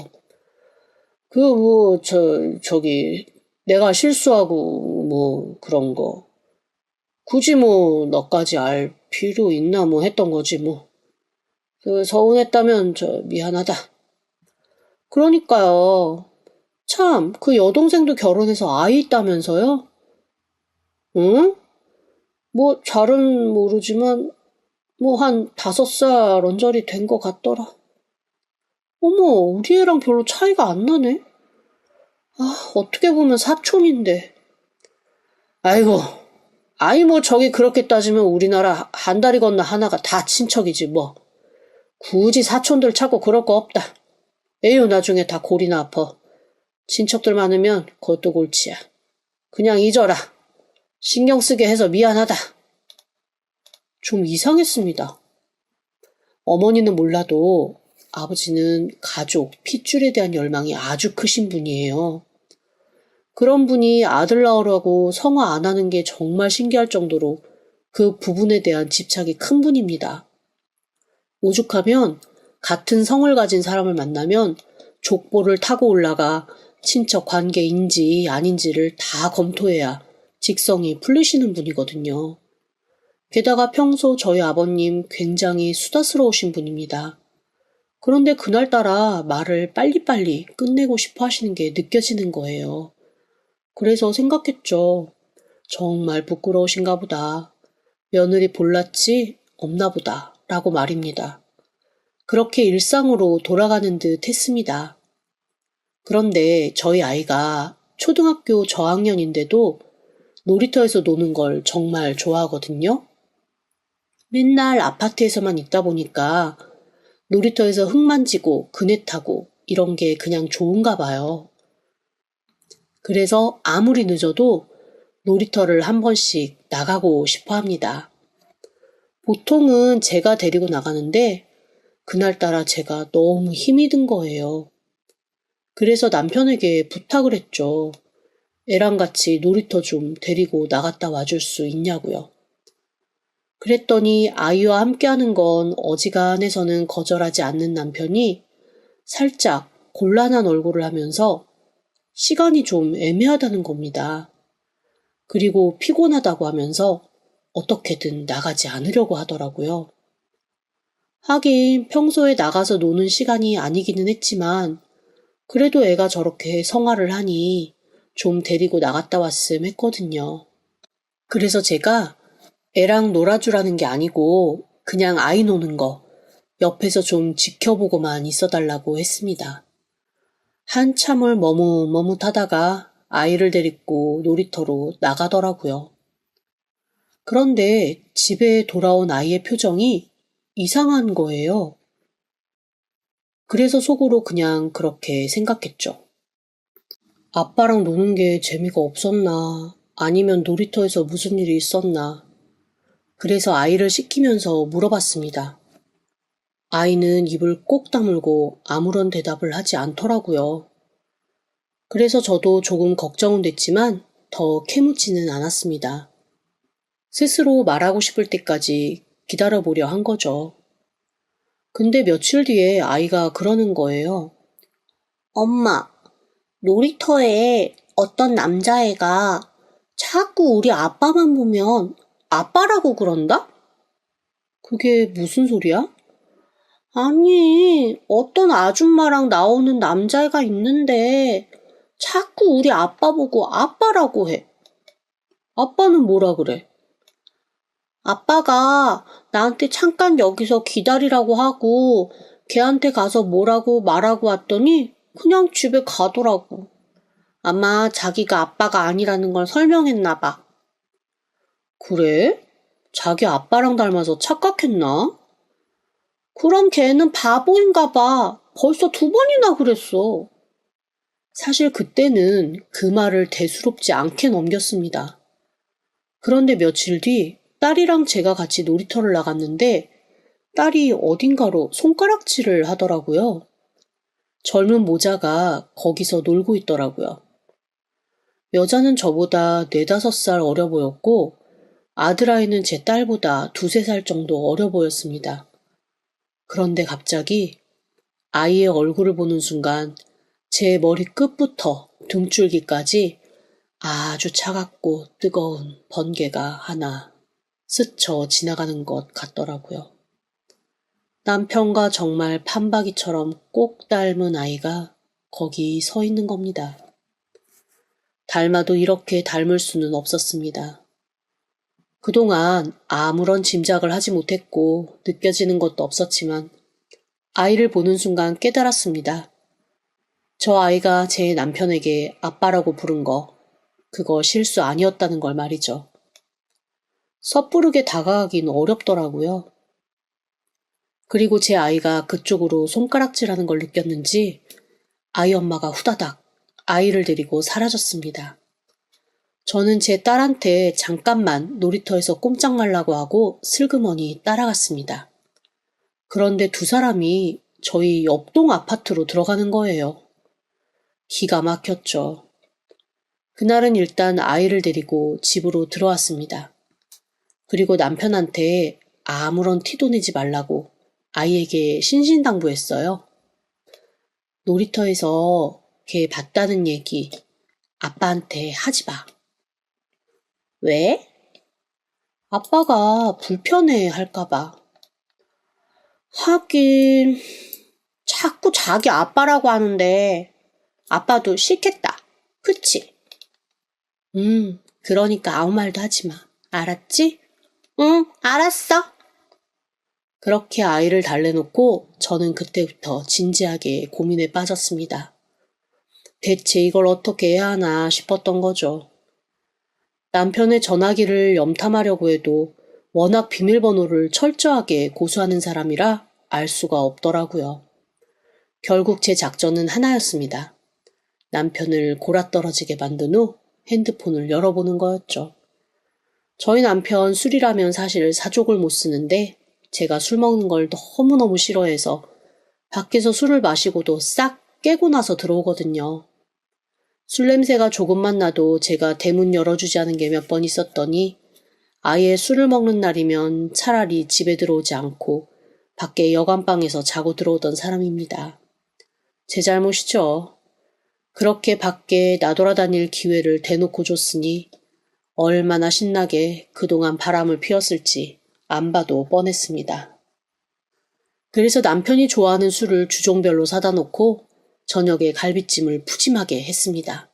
저기, 내가 실수하고, 그런 거. 굳이 너까지 알 필요 있나, 했던 거지, 서운했다면, 미안하다. 그러니까요. 참, 그 여동생도 결혼해서 아이 있다면서요? 응? 잘은 모르지만, 한 5살 언저리 된 것 같더라. 어머, 우리 애랑 별로 차이가 안 나네? 어떻게 보면 사촌인데. 아이고, 저기 그렇게 따지면 우리나라 한 다리 건너 하나가 다 친척이지, 굳이 사촌들 찾고 그럴 거 없다. 에휴, 나중에 다 골이나 아파. 친척들 많으면 그것도 골치야. 그냥 잊어라. 신경 쓰게 해서 미안하다. 좀 이상했습니다. 어머니는 몰라도 아버지는 가족, 핏줄에 대한 열망이 아주 크신 분이에요. 그런 분이 아들 낳으라고 성화 안 하는 게 정말 신기할 정도로 그 부분에 대한 집착이 큰 분입니다. 오죽하면 같은 성을 가진 사람을 만나면 족보를 타고 올라가 친척 관계인지 아닌지를 다 검토해야 직성이 풀리시는 분이거든요. 게다가 평소 저희 아버님 굉장히 수다스러우신 분입니다. 그런데 그날따라 말을 빨리빨리 끝내고 싶어 하시는 게 느껴지는 거예요. 그래서 생각했죠. 정말 부끄러우신가 보다. 며느리 볼낯이 없나 보다. 라고 말입니다. 그렇게 일상으로 돌아가는 듯 했습니다. 그런데 저희 아이가 초등학교 저학년인데도 놀이터에서 노는 걸 정말 좋아하거든요. 맨날 아파트에서만 있다 보니까 놀이터에서 흙 만지고 그네 타고 이런 게 그냥 좋은가 봐요. 그래서 아무리 늦어도 놀이터를 한 번씩 나가고 싶어 합니다. 보통은 제가 데리고 나가는데 그날따라 제가 너무 힘이 든 거예요. 그래서 남편에게 부탁을 했죠. 애랑 같이 놀이터 좀 데리고 나갔다 와줄 수 있냐고요. 그랬더니 아이와 함께하는 건 어지간해서는 거절하지 않는 남편이 살짝 곤란한 얼굴을 하면서 시간이 좀 애매하다는 겁니다. 그리고 피곤하다고 하면서 어떻게든 나가지 않으려고 하더라고요. 하긴 평소에 나가서 노는 시간이 아니기는 했지만 그래도 애가 저렇게 성화를 하니 좀 데리고 나갔다 왔음 했거든요. 그래서 제가 애랑 놀아주라는 게 아니고 그냥 아이 노는 거 옆에서 좀 지켜보고만 있어달라고 했습니다. 한참을 머뭇머뭇하다가 아이를 데리고 놀이터로 나가더라고요. 그런데 집에 돌아온 아이의 표정이 이상한 거예요. 그래서 속으로 그냥 그렇게 생각했죠. 아빠랑 노는 게 재미가 없었나? 아니면 놀이터에서 무슨 일이 있었나? 그래서 아이를 씻기면서 물어봤습니다. 아이는 입을 꼭 다물고 아무런 대답을 하지 않더라고요. 그래서 저도 조금 걱정은 됐지만 더 캐묻지는 않았습니다. 스스로 말하고 싶을 때까지 기다려보려 한 거죠. 근데 며칠 뒤에 아이가 그러는 거예요. 엄마, 놀이터에 어떤 남자애가 자꾸 우리 아빠만 보면 아빠라고 그런다? 그게 무슨 소리야? 아니, 어떤 아줌마랑 나오는 남자애가 있는데 자꾸 우리 아빠 보고 아빠라고 해. 아빠는 뭐라 그래? 아빠가 나한테 잠깐 여기서 기다리라고 하고 걔한테 가서 뭐라고 말하고 왔더니 그냥 집에 가더라고. 아마 자기가 아빠가 아니라는 걸 설명했나 봐. 그래? 자기 아빠랑 닮아서 착각했나? 그럼 걔는 바보인가 봐. 벌써 2번이나 그랬어. 사실 그때는 그 말을 대수롭지 않게 넘겼습니다. 그런데 며칠 뒤 딸이랑 제가 같이 놀이터를 나갔는데 딸이 어딘가로 손가락질을 하더라고요. 젊은 모자가 거기서 놀고 있더라고요. 여자는 저보다 4~5살 어려 보였고 아들아이는 제 딸보다 2~3살 정도 어려 보였습니다. 그런데 갑자기 아이의 얼굴을 보는 순간 제 머리 끝부터 등줄기까지 아주 차갑고 뜨거운 번개가 하나 스쳐 지나가는 것 같더라고요. 남편과 정말 판박이처럼 꼭 닮은 아이가 거기 서 있는 겁니다. 닮아도 이렇게 닮을 수는 없었습니다. 그동안 아무런 짐작을 하지 못했고 느껴지는 것도 없었지만 아이를 보는 순간 깨달았습니다. 저 아이가 제 남편에게 아빠라고 부른 거, 그거 실수 아니었다는 걸 말이죠. 섣부르게 다가가긴 어렵더라고요. 그리고 제 아이가 그쪽으로 손가락질하는 걸 느꼈는지 아이 엄마가 후다닥 아이를 데리고 사라졌습니다. 저는 제 딸한테 잠깐만 놀이터에서 꼼짝 말라고 하고 슬그머니 따라갔습니다. 그런데 2사람이 저희 옆동 아파트로 들어가는 거예요. 기가 막혔죠. 그날은 일단 아이를 데리고 집으로 들어왔습니다. 그리고 남편한테 아무런 티도 내지 말라고 아이에게 신신당부했어요. 놀이터에서 걔 봤다는 얘기 아빠한테 하지 마. 왜? 아빠가 불편해 할까봐. 하긴 자꾸 자기 아빠라고 하는데 아빠도 싫겠다. 그치? 그러니까 아무 말도 하지 마. 알았지? 응, 알았어. 그렇게 아이를 달래놓고 저는 그때부터 진지하게 고민에 빠졌습니다. 대체 이걸 어떻게 해야 하나 싶었던 거죠. 남편의 전화기를 염탐하려고 해도 워낙 비밀번호를 철저하게 고수하는 사람이라 알 수가 없더라고요. 결국 제 작전은 하나였습니다. 남편을 골아떨어지게 만든 후 핸드폰을 열어보는 거였죠. 저희 남편 술이라면 사실 사족을 못 쓰는데 제가 술 먹는 걸 너무너무 싫어해서 밖에서 술을 마시고도 싹 깨고 나서 들어오거든요. 술 냄새가 조금만 나도 제가 대문 열어주지 않은 게 몇 번 있었더니 아예 술을 먹는 날이면 차라리 집에 들어오지 않고 밖에 여관방에서 자고 들어오던 사람입니다. 제 잘못이죠. 그렇게 밖에 나돌아다닐 기회를 대놓고 줬으니 얼마나 신나게 그동안 바람을 피웠을지 안 봐도 뻔했습니다. 그래서 남편이 좋아하는 술을 주종별로 사다 놓고 저녁에 갈비찜을 푸짐하게 했습니다.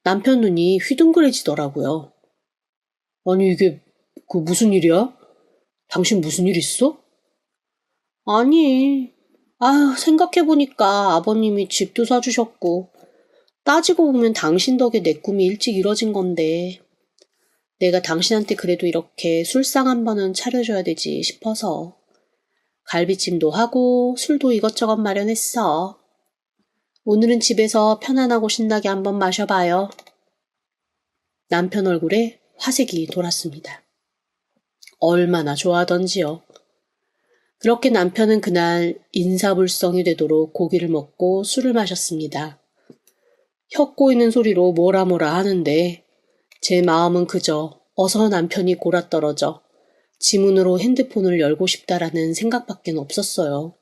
남편 눈이 휘둥그레지더라고요. 아니 이게 무슨 일이야? 당신 무슨 일 있어? 아니, 생각해보니까 아버님이 집도 사주셨고 따지고 보면 당신 덕에 내 꿈이 일찍 이뤄진 건데 내가 당신한테 그래도 이렇게 술상 한 번은 차려줘야 되지 싶어서 갈비찜도 하고 술도 이것저것 마련했어. 오늘은 집에서 편안하고 신나게 한번 마셔봐요. 남편 얼굴에 화색이 돌았습니다. 얼마나 좋아하던지요. 그렇게 남편은 그날 인사불성이 되도록 고기를 먹고 술을 마셨습니다. 혀 꼬이는 소리로 뭐라 하는데 제 마음은 그저 어서 남편이 골아떨어져 지문으로 핸드폰을 열고 싶다라는 생각밖엔 없었어요.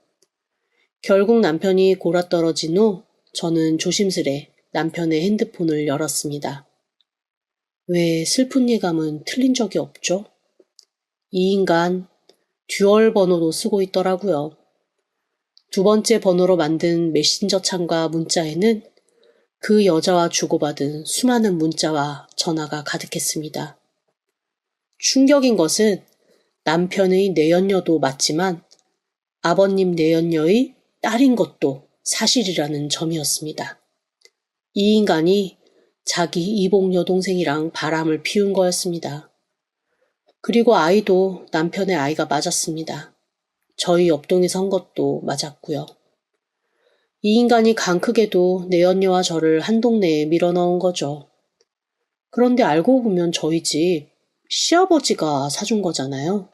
결국 남편이 골아떨어진 후 저는 조심스레 남편의 핸드폰을 열었습니다. 왜 슬픈 예감은 틀린 적이 없죠? 이 인간 듀얼 번호도 쓰고 있더라고요. 두 번째 번호로 만든 메신저 창과 문자에는 그 여자와 주고받은 수많은 문자와 전화가 가득했습니다. 충격인 것은 남편의 내연녀도 맞지만 아버님 내연녀의 딸인 것도 사실이라는 점이었습니다. 이 인간이 자기 이복 여동생이랑 바람을 피운 거였습니다. 그리고 아이도 남편의 아이가 맞았습니다. 저희 옆동에 산 것도 맞았고요. 이 인간이 강크게도 내연녀와 저를 한 동네에 밀어넣은 거죠. 그런데 알고 보면 저희 집 시아버지가 사준 거잖아요.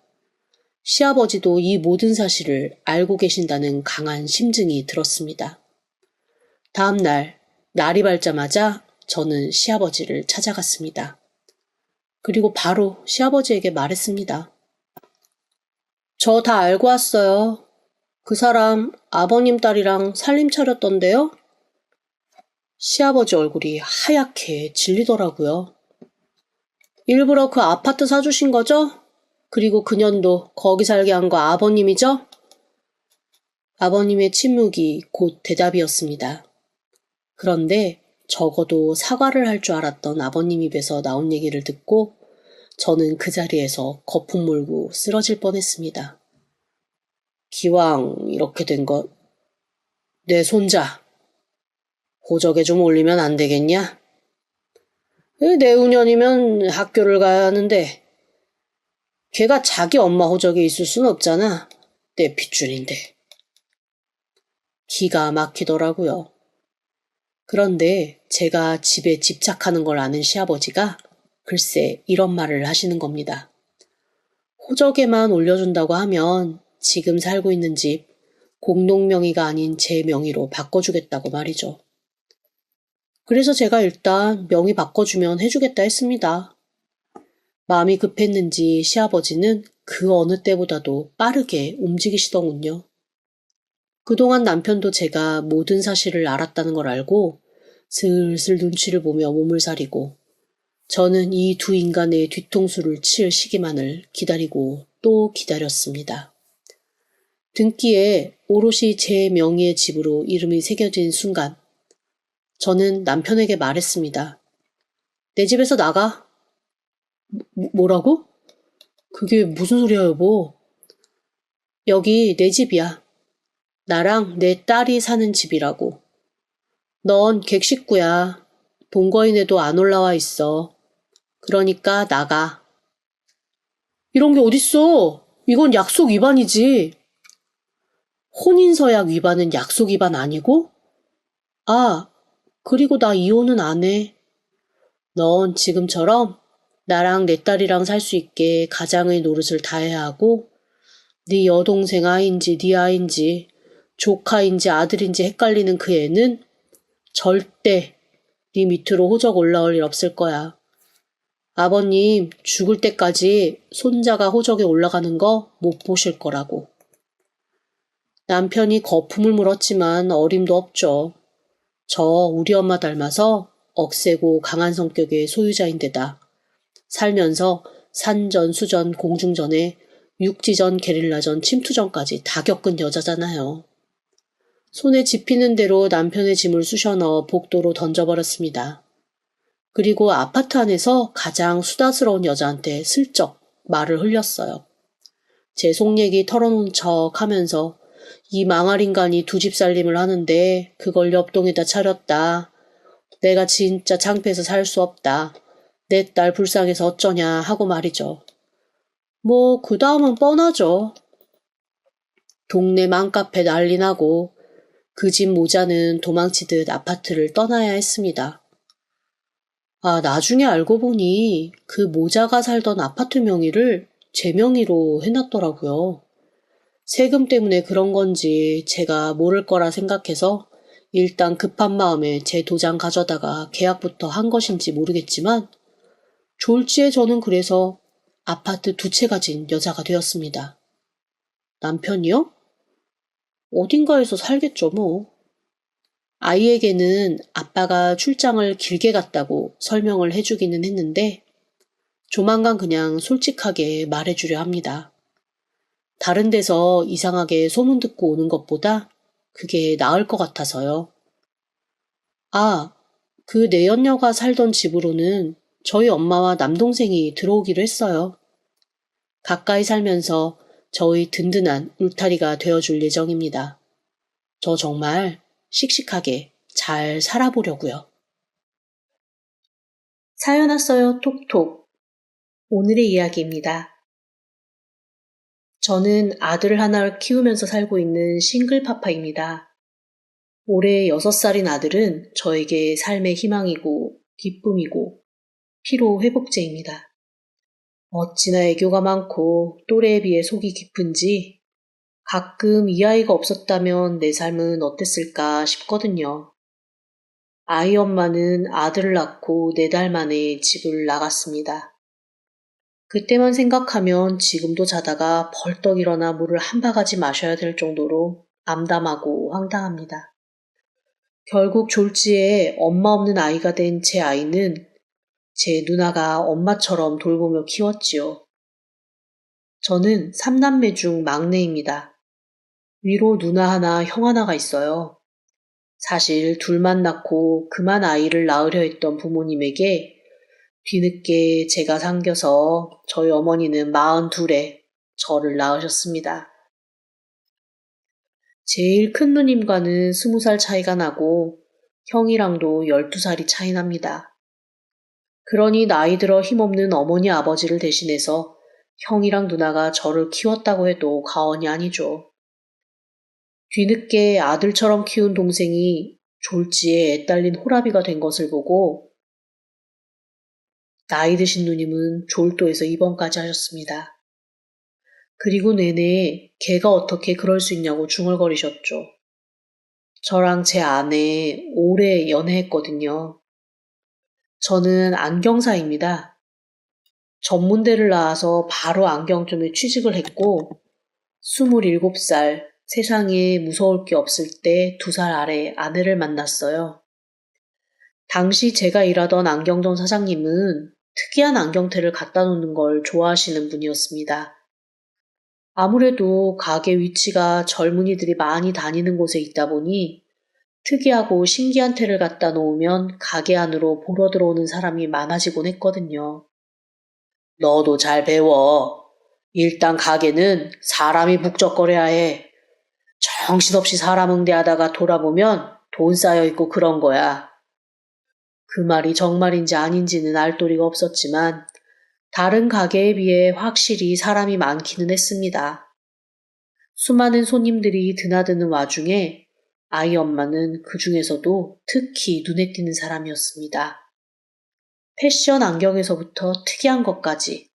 시아버지도 이 모든 사실을 알고 계신다는 강한 심증이 들었습니다. 다음 날, 날이 밝자마자 저는 시아버지를 찾아갔습니다. 그리고 바로 시아버지에게 말했습니다. 저 다 알고 왔어요. 그 사람 아버님 딸이랑 살림 차렸던데요? 시아버지 얼굴이 하얗게 질리더라고요. 일부러 그 아파트 사주신 거죠? 그리고 그년도 거기 살게 한 거 아버님이죠? 아버님의 침묵이 곧 대답이었습니다. 그런데 적어도 사과를 할 줄 알았던 아버님 입에서 나온 얘기를 듣고 저는 그 자리에서 거품 물고 쓰러질 뻔했습니다. 기왕 이렇게 된 것, 내 손자, 호적에 좀 올리면 안 되겠냐? 내후년이면 학교를 가야 하는데 걔가 자기 엄마 호적에 있을 순 없잖아. 내 핏줄인데. 기가 막히더라고요. 그런데 제가 집에 집착하는 걸 아는 시아버지가 글쎄 이런 말을 하시는 겁니다. 호적에만 올려준다고 하면 지금 살고 있는 집 공동명의가 아닌 제 명의로 바꿔주겠다고 말이죠. 그래서 제가 일단 명의 바꿔주면 해주겠다 했습니다. 마음이 급했는지 시아버지는 그 어느 때보다도 빠르게 움직이시더군요. 그동안 남편도 제가 모든 사실을 알았다는 걸 알고 슬슬 눈치를 보며 몸을 사리고 저는 이 두 인간의 뒤통수를 칠 시기만을 기다리고 또 기다렸습니다. 등기에 오롯이 제 명의의 집으로 이름이 새겨진 순간 저는 남편에게 말했습니다. 내 집에서 나가. 뭐라고? 그게 무슨 소리야 여보? 여기 내 집이야. 나랑 내 딸이 사는 집이라고. 넌 객식구야. 동거인에도 안 올라와 있어. 그러니까 나가. 이런 게 어딨어? 이건 약속 위반이지. 혼인서약 위반은 약속 위반 아니고? 그리고 나 이혼은 안 해. 넌 지금처럼 나랑 내 딸이랑 살 수 있게 가장의 노릇을 다해야 하고 네 여동생 아인지 네 아인지 조카인지 아들인지 헷갈리는 그 애는 절대 네 밑으로 호적 올라올 일 없을 거야. 아버님 죽을 때까지 손자가 호적에 올라가는 거 못 보실 거라고. 남편이 거품을 물었지만 어림도 없죠. 저 우리 엄마 닮아서 억세고 강한 성격의 소유자인데다 살면서 산전수전 공중전에 육지전, 게릴라전, 침투전까지 다 겪은 여자잖아요. 손에 집히는 대로 남편의 짐을 쑤셔 넣어 복도로 던져버렸습니다. 그리고 아파트 안에서 가장 수다스러운 여자한테 슬쩍 말을 흘렸어요. 제 속 얘기 털어놓은 척 하면서 이 망할 인간이 두 집 살림을 하는데 그걸 옆동에다 차렸다. 내가 진짜 창피해서 살 수 없다. 내 딸 불쌍해서 어쩌냐 하고 말이죠. 뭐 그 다음은 뻔하죠. 동네 맘카페 난리 나고 그 집 모자는 도망치듯 아파트를 떠나야 했습니다. 아, 나중에 알고 보니 그 모자가 살던 아파트 명의를 제 명의로 해놨더라고요. 세금 때문에 그런 건지 제가 모를 거라 생각해서 일단 급한 마음에 제 도장 가져다가 계약부터 한 것인지 모르겠지만 졸지에 저는 그래서 아파트 두 채 가진 여자가 되었습니다. 남편이요? 어딘가에서 살겠죠 뭐. 아이에게는 아빠가 출장을 길게 갔다고 설명을 해주기는 했는데 조만간 그냥 솔직하게 말해주려 합니다. 다른 데서 이상하게 소문 듣고 오는 것보다 그게 나을 것 같아서요. 아, 그 내연녀가 살던 집으로는 저희 엄마와 남동생이 들어오기로 했어요. 가까이 살면서 저희 든든한 울타리가 되어줄 예정입니다. 저 정말 씩씩하게 잘 살아보려고요. 사연 왔어요 톡톡. 오늘의 이야기입니다. 저는 아들 하나를 키우면서 살고 있는 싱글파파입니다. 올해 6살인 아들은 저에게 삶의 희망이고 기쁨이고 피로 회복제입니다. 어찌나 애교가 많고 또래에 비해 속이 깊은지 가끔 이 아이가 없었다면 내 삶은 어땠을까 싶거든요. 아이 엄마는 아들을 낳고 4달 만에 집을 나갔습니다. 그때만 생각하면 지금도 자다가 벌떡 일어나 물을 한 바가지 마셔야 될 정도로 암담하고 황당합니다. 결국 졸지에 엄마 없는 아이가 된 제 아이는 제 누나가 엄마처럼 돌보며 키웠지요. 저는 3남매 중 막내입니다. 위로 누나 하나, 형 하나가 있어요. 사실 둘만 낳고 그만 아이를 낳으려 했던 부모님에게 뒤늦게 제가 생겨서 저희 어머니는 42에 저를 낳으셨습니다. 제일 큰 누님과는 20살 차이가 나고 형이랑도 12살이 차이 납니다. 그러니 나이 들어 힘없는 어머니 아버지를 대신해서 형이랑 누나가 저를 키웠다고 해도 과언이 아니죠. 뒤늦게 아들처럼 키운 동생이 졸지에 애 딸린 호라비가 된 것을 보고 나이 드신 누님은 졸도에서 입원까지 하셨습니다. 그리고 내내 걔가 어떻게 그럴 수 있냐고 중얼거리셨죠. 저랑 제 아내 오래 연애했거든요. 저는 안경사입니다. 전문대를 나와서 바로 안경점에 취직을 했고 27살 세상에 무서울 게 없을 때 2살 아래 아내를 만났어요. 당시 제가 일하던 안경점 사장님은 특이한 안경테를 갖다 놓는 걸 좋아하시는 분이었습니다. 아무래도 가게 위치가 젊은이들이 많이 다니는 곳에 있다 보니 특이하고 신기한 테를 갖다 놓으면 가게 안으로 보러 들어오는 사람이 많아지곤 했거든요. 너도 잘 배워. 일단 가게는 사람이 북적거려야 해. 정신없이 사람 응대하다가 돌아보면 돈 쌓여있고 그런 거야. 그 말이 정말인지 아닌지는 알 도리가 없었지만 다른 가게에 비해 확실히 사람이 많기는 했습니다. 수많은 손님들이 드나드는 와중에 아이 엄마는 그 중에서도 특히 눈에 띄는 사람이었습니다. 패션 안경에서부터 특이한 것까지.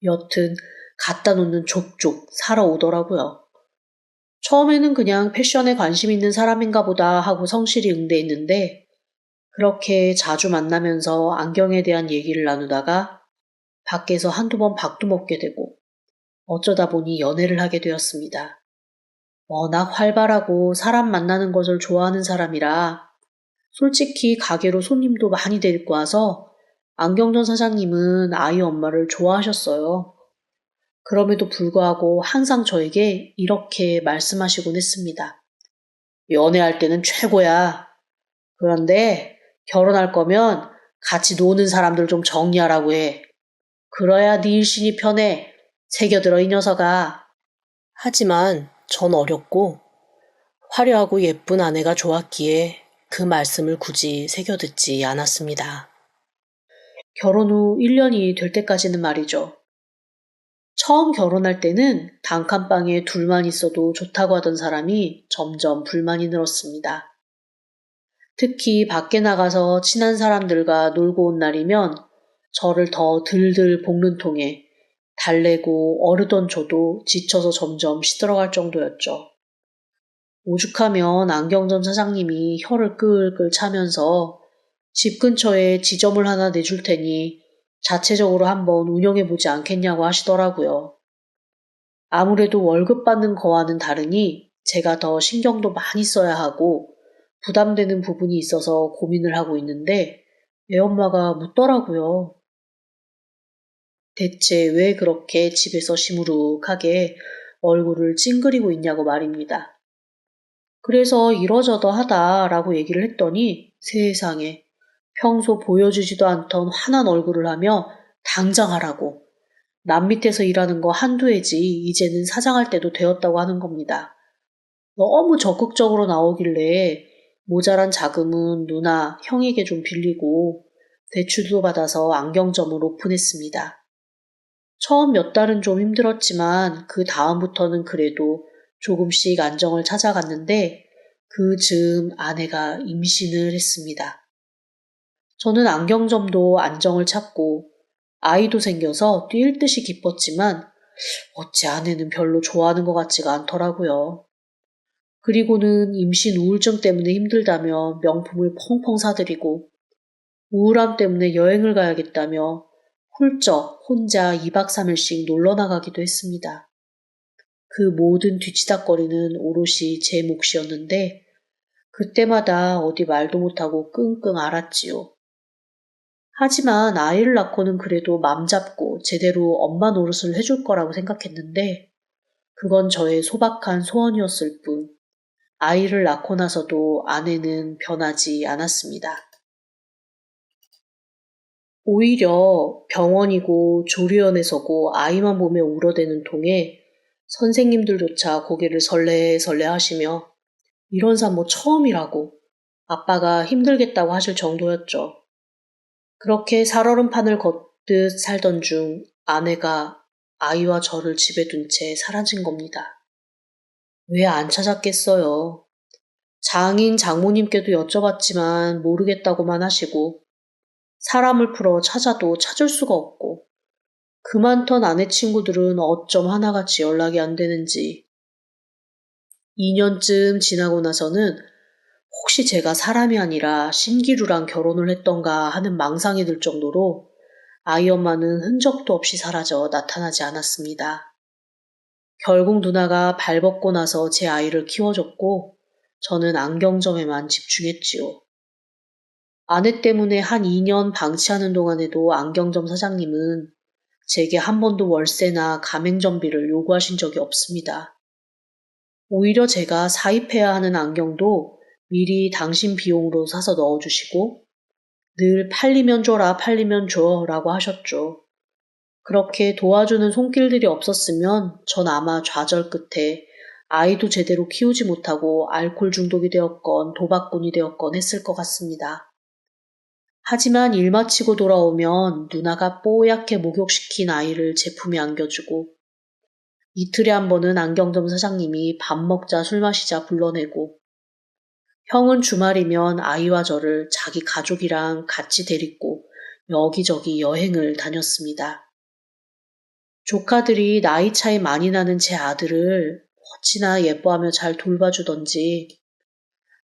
여튼 갖다 놓는 족족 사러 오더라고요. 처음에는 그냥 패션에 관심 있는 사람인가 보다 하고 성실히 응대했는데 그렇게 자주 만나면서 안경에 대한 얘기를 나누다가 밖에서 한두 번 밥도 먹게 되고 어쩌다 보니 연애를 하게 되었습니다. 워낙 활발하고 사람 만나는 것을 좋아하는 사람이라 솔직히 가게로 손님도 많이 데리고 와서 안경점 사장님은 아이 엄마를 좋아하셨어요. 그럼에도 불구하고 항상 저에게 이렇게 말씀하시곤 했습니다. 연애할 때는 최고야. 그런데 결혼할 거면 같이 노는 사람들 좀 정리하라고 해. 그래야 네 일신이 편해. 새겨들어 이 녀석아. 하지만 전 어렸고 화려하고 예쁜 아내가 좋았기에 그 말씀을 굳이 새겨듣지 않았습니다. 결혼 후 1년이 될 때까지는 말이죠. 처음 결혼할 때는 단칸방에 둘만 있어도 좋다고 하던 사람이 점점 불만이 늘었습니다. 특히 밖에 나가서 친한 사람들과 놀고 온 날이면 저를 더 들들 볶는 통에 달래고 어르던 저도 지쳐서 점점 시들어갈 정도였죠. 오죽하면 안경점 사장님이 혀를 끌끌 차면서 집 근처에 지점을 하나 내줄 테니 자체적으로 한번 운영해보지 않겠냐고 하시더라고요. 아무래도 월급 받는 거와는 다르니 제가 더 신경도 많이 써야 하고 부담되는 부분이 있어서 고민을 하고 있는데 애엄마가 묻더라고요. 대체 왜 그렇게 집에서 시무룩하게 얼굴을 찡그리고 있냐고 말입니다. 그래서 이러저러 하다라고 얘기를 했더니 세상에 평소 보여주지도 않던 환한 얼굴을 하며 당장 하라고 남 밑에서 일하는 거 한두 해지 이제는 사장할 때도 되었다고 하는 겁니다. 너무 적극적으로 나오길래 모자란 자금은 누나, 형에게 좀 빌리고 대출도 받아서 안경점을 오픈했습니다. 처음 몇 달은 좀 힘들었지만 그 다음부터는 그래도 조금씩 안정을 찾아갔는데 그 즈음 아내가 임신을 했습니다. 저는 안경점도 안정을 찾고 아이도 생겨서 뛸 듯이 기뻤지만 어찌 아내는 별로 좋아하는 것 같지가 않더라고요. 그리고는 임신 우울증 때문에 힘들다며 명품을 펑펑 사들이고 우울함 때문에 여행을 가야겠다며 훌쩍 혼자 2박 3일씩 놀러 나가기도 했습니다. 그 모든 뒤치다꺼리는 오롯이 제 몫이었는데 그때마다 어디 말도 못하고 끙끙 앓았지요. 하지만 아이를 낳고는 그래도 맘 잡고 제대로 엄마 노릇을 해줄 거라고 생각했는데 그건 저의 소박한 소원이었을 뿐 아이를 낳고 나서도 아내는 변하지 않았습니다. 오히려 병원이고 조리원에서고 아이만 보며 울어대는 통에 선생님들조차 고개를 설레설레 하시며 이런 산모 처음이라고 아빠가 힘들겠다고 하실 정도였죠. 그렇게 살얼음판을 걷듯 살던 중 아내가 아이와 저를 집에 둔 채 사라진 겁니다. 왜 안 찾았겠어요. 장인 장모님께도 여쭤봤지만 모르겠다고만 하시고 사람을 풀어 찾아도 찾을 수가 없고 그 많던 아내 친구들은 어쩜 하나같이 연락이 안 되는지 2년쯤 지나고 나서는 혹시 제가 사람이 아니라 신기루랑 결혼을 했던가 하는 망상이 들 정도로 아이 엄마는 흔적도 없이 사라져 나타나지 않았습니다. 결국 누나가 발벗고 나서 제 아이를 키워줬고 저는 안경점에만 집중했지요. 아내 때문에 한 2년 방치하는 동안에도 안경점 사장님은 제게 한 번도 월세나 가맹점비를 요구하신 적이 없습니다. 오히려 제가 사입해야 하는 안경도 미리 당신 비용으로 사서 넣어주시고 늘 팔리면 줘라 팔리면 줘라고 하셨죠. 그렇게 도와주는 손길들이 없었으면 전 아마 좌절 끝에 아이도 제대로 키우지 못하고 알코올 중독이 되었건 도박꾼이 되었건 했을 것 같습니다. 하지만 일 마치고 돌아오면 누나가 뽀얗게 목욕시킨 아이를 제품에 안겨주고 이틀에 한 번은 안경점 사장님이 밥 먹자 술 마시자 불러내고 형은 주말이면 아이와 저를 자기 가족이랑 같이 데리고 여기저기 여행을 다녔습니다. 조카들이 나이 차이 많이 나는 제 아들을 어찌나 예뻐하며 잘 돌봐주던지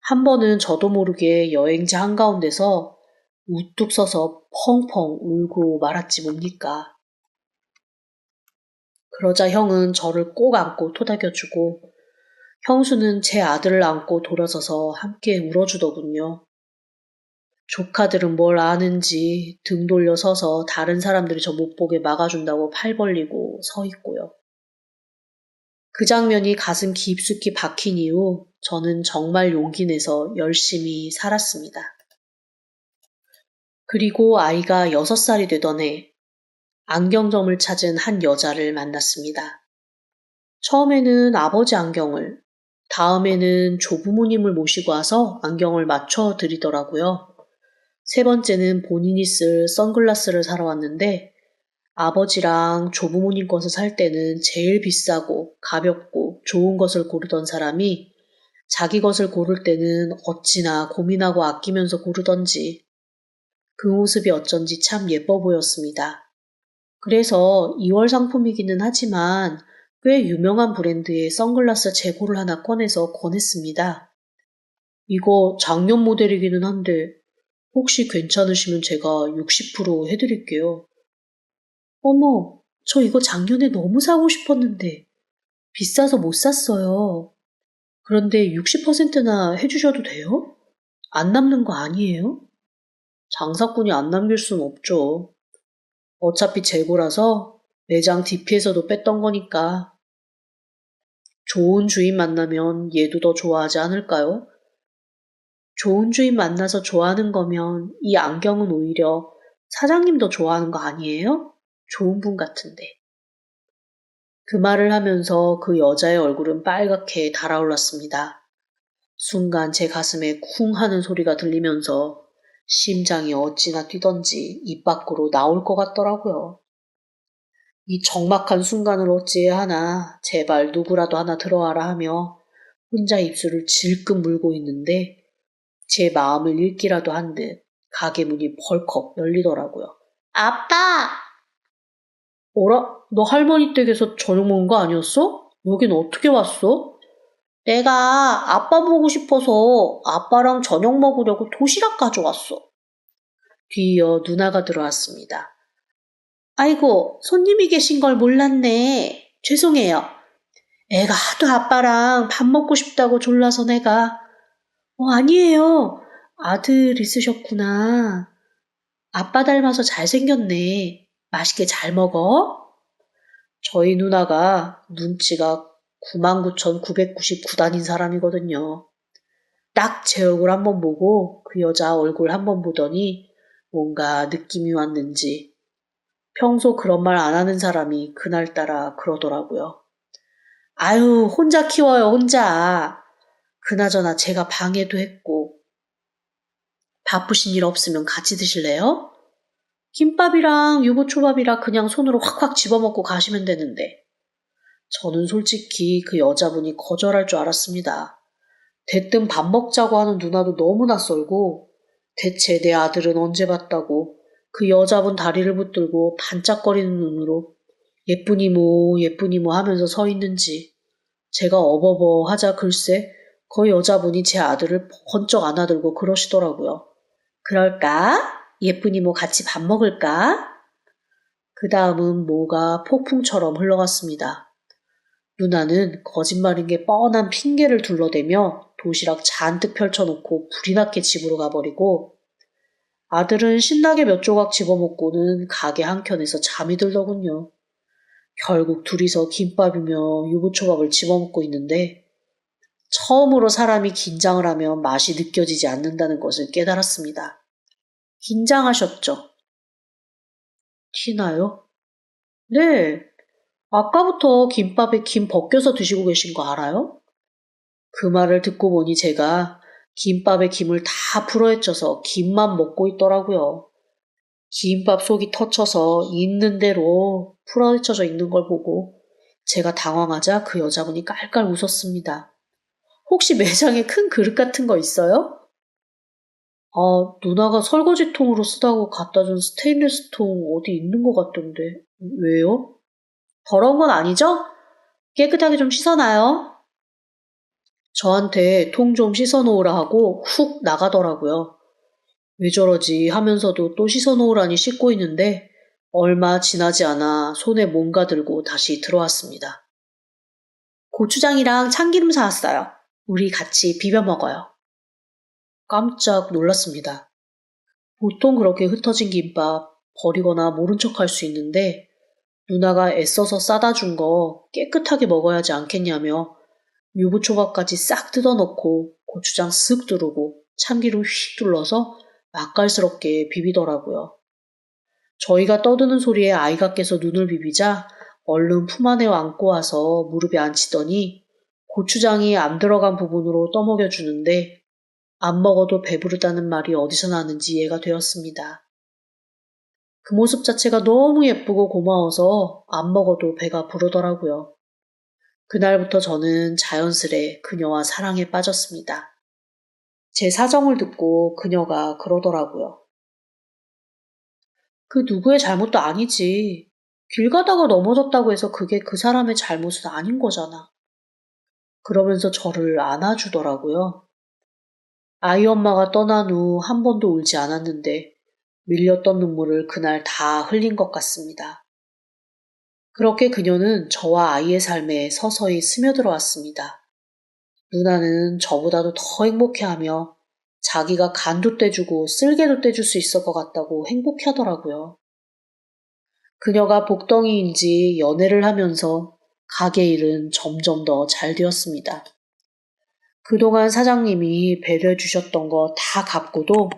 한 번은 저도 모르게 여행지 한가운데서 우뚝 서서 펑펑 울고 말았지 뭡니까. 그러자 형은 저를 꼭 안고 토닥여주고 형수는 제 아들을 안고 돌아서서 함께 울어주더군요. 조카들은 뭘 아는지 등 돌려 서서 다른 사람들이 저 못 보게 막아준다고 팔 벌리고 서 있고요. 그 장면이 가슴 깊숙이 박힌 이후 저는 정말 용기 내서 열심히 살았습니다. 그리고 아이가 6살이 되던 해 안경점을 찾은 한 여자를 만났습니다. 처음에는 아버지 안경을, 다음에는 조부모님을 모시고 와서 안경을 맞춰 드리더라고요. 세 번째는 본인이 쓸 선글라스를 사러 왔는데 아버지랑 조부모님 것을 살 때는 제일 비싸고 가볍고 좋은 것을 고르던 사람이 자기 것을 고를 때는 어찌나 고민하고 아끼면서 고르던지 그 모습이 어쩐지 참 예뻐 보였습니다. 그래서 2월 상품이기는 하지만 꽤 유명한 브랜드의 선글라스 재고를 하나 꺼내서 권했습니다. 이거 작년 모델이기는 한데 혹시 괜찮으시면 제가 60% 해드릴게요. 어머, 저 이거 작년에 너무 사고 싶었는데 비싸서 못 샀어요. 그런데 60%나 해주셔도 돼요? 안 남는 거 아니에요? 장사꾼이 안 남길 순 없죠. 어차피 재고라서 매장 DP에서도 뺐던 거니까. 좋은 주인 만나면 얘도 더 좋아하지 않을까요? 좋은 주인 만나서 좋아하는 거면 이 안경은 오히려 사장님도 좋아하는 거 아니에요? 좋은 분 같은데. 그 말을 하면서 그 여자의 얼굴은 빨갛게 달아올랐습니다. 순간 제 가슴에 쿵 하는 소리가 들리면서 심장이 어찌나 뛰던지 입 밖으로 나올 것 같더라고요. 이 적막한 순간을 어찌해야 하나, 제발 누구라도 하나 들어와라 하며 혼자 입술을 질끈 물고 있는데 제 마음을 읽기라도 한 듯 가게 문이 벌컥 열리더라고요. 아빠! 어라? 너 할머니 댁에서 저녁 먹은 거 아니었어? 여긴 어떻게 왔어? 내가 아빠 보고 싶어서 아빠랑 저녁 먹으려고 도시락 가져왔어. 뒤이어 누나가 들어왔습니다. 아이고, 손님이 계신 걸 몰랐네. 죄송해요. 애가 하도 아빠랑 밥 먹고 싶다고 졸라서 내가. 아니에요. 아들 있으셨구나. 아빠 닮아서 잘생겼네. 맛있게 잘 먹어? 저희 누나가 눈치가 99,999단인 사람이거든요. 딱 제 얼굴 한번 보고 그 여자 얼굴 한번 보더니 뭔가 느낌이 왔는지 평소 그런 말 안 하는 사람이 그날따라 그러더라고요. 아유, 혼자 키워요, 혼자. 그나저나 제가 방해도 했고. 바쁘신 일 없으면 같이 드실래요? 김밥이랑 유부초밥이라 그냥 손으로 확확 집어먹고 가시면 되는데. 저는 솔직히 그 여자분이 거절할 줄 알았습니다. 대뜸 밥 먹자고 하는 누나도 너무 낯설고 대체 내 아들은 언제 봤다고 그 여자분 다리를 붙들고 반짝거리는 눈으로 예쁜 이모 예쁜 이모 하면서 서 있는지 제가 어버버 하자 글쎄 그 여자분이 제 아들을 번쩍 안아들고 그러시더라고요. 그럴까? 예쁜 이모 같이 밥 먹을까? 그 다음은 뭐가 폭풍처럼 흘러갔습니다. 누나는 거짓말인 게 뻔한 핑계를 둘러대며 도시락 잔뜩 펼쳐놓고 불이 나게 집으로 가버리고 아들은 신나게 몇 조각 집어먹고는 가게 한켠에서 잠이 들더군요. 결국 둘이서 김밥이며 유부초밥을 집어먹고 있는데 처음으로 사람이 긴장을 하면 맛이 느껴지지 않는다는 것을 깨달았습니다. 긴장하셨죠? 티나요? 네. 아까부터 김밥에 김 벗겨서 드시고 계신 거 알아요? 그 말을 듣고 보니 제가 김밥에 김을 다 풀어헤쳐서 김만 먹고 있더라고요. 김밥 속이 터쳐서 있는 대로 풀어헤쳐져 있는 걸 보고 제가 당황하자 그 여자분이 깔깔 웃었습니다. 혹시 매장에 큰 그릇 같은 거 있어요? 누나가 설거지통으로 쓰다고 갖다 준 스테인리스 통 어디 있는 것 같던데. 왜요? 더러운 건 아니죠? 깨끗하게 좀 씻어놔요. 저한테 통 좀 씻어놓으라 하고 훅 나가더라고요. 왜 저러지 하면서도 또 씻어놓으라니 씻고 있는데 얼마 지나지 않아 손에 뭔가 들고 다시 들어왔습니다. 고추장이랑 참기름 사왔어요. 우리 같이 비벼 먹어요. 깜짝 놀랐습니다. 보통 그렇게 흩어진 김밥 버리거나 모른 척할 수 있는데 누나가 애써서 싸다 준 거 깨끗하게 먹어야지 않겠냐며 유부초밥까지 싹 뜯어넣고 고추장 쓱 두르고 참기름 휙 둘러서 맛깔스럽게 비비더라고요. 저희가 떠드는 소리에 아이가 깨서 눈을 비비자 얼른 품 안에 안고 와서 무릎에 앉히더니 고추장이 안 들어간 부분으로 떠먹여주는데 안 먹어도 배부르다는 말이 어디서 나는지 이해가 되었습니다. 그 모습 자체가 너무 예쁘고 고마워서 안 먹어도 배가 부르더라고요. 그날부터 저는 자연스레 그녀와 사랑에 빠졌습니다. 제 사정을 듣고 그녀가 그러더라고요. 그 누구의 잘못도 아니지. 길 가다가 넘어졌다고 해서 그게 그 사람의 잘못은 아닌 거잖아. 그러면서 저를 안아주더라고요. 아이 엄마가 떠난 후 한 번도 울지 않았는데 밀렸던 눈물을 그날 다 흘린 것 같습니다. 그렇게 그녀는 저와 아이의 삶에 서서히 스며들어 왔습니다. 누나는 저보다도 더 행복해하며 자기가 간도 떼주고 쓸개도 떼줄 수 있을 것 같다고 행복해하더라고요. 그녀가 복덩이인지 연애를 하면서 가게 일은 점점 더 잘 되었습니다. 그동안 사장님이 배려해 주셨던 거 다 갚고도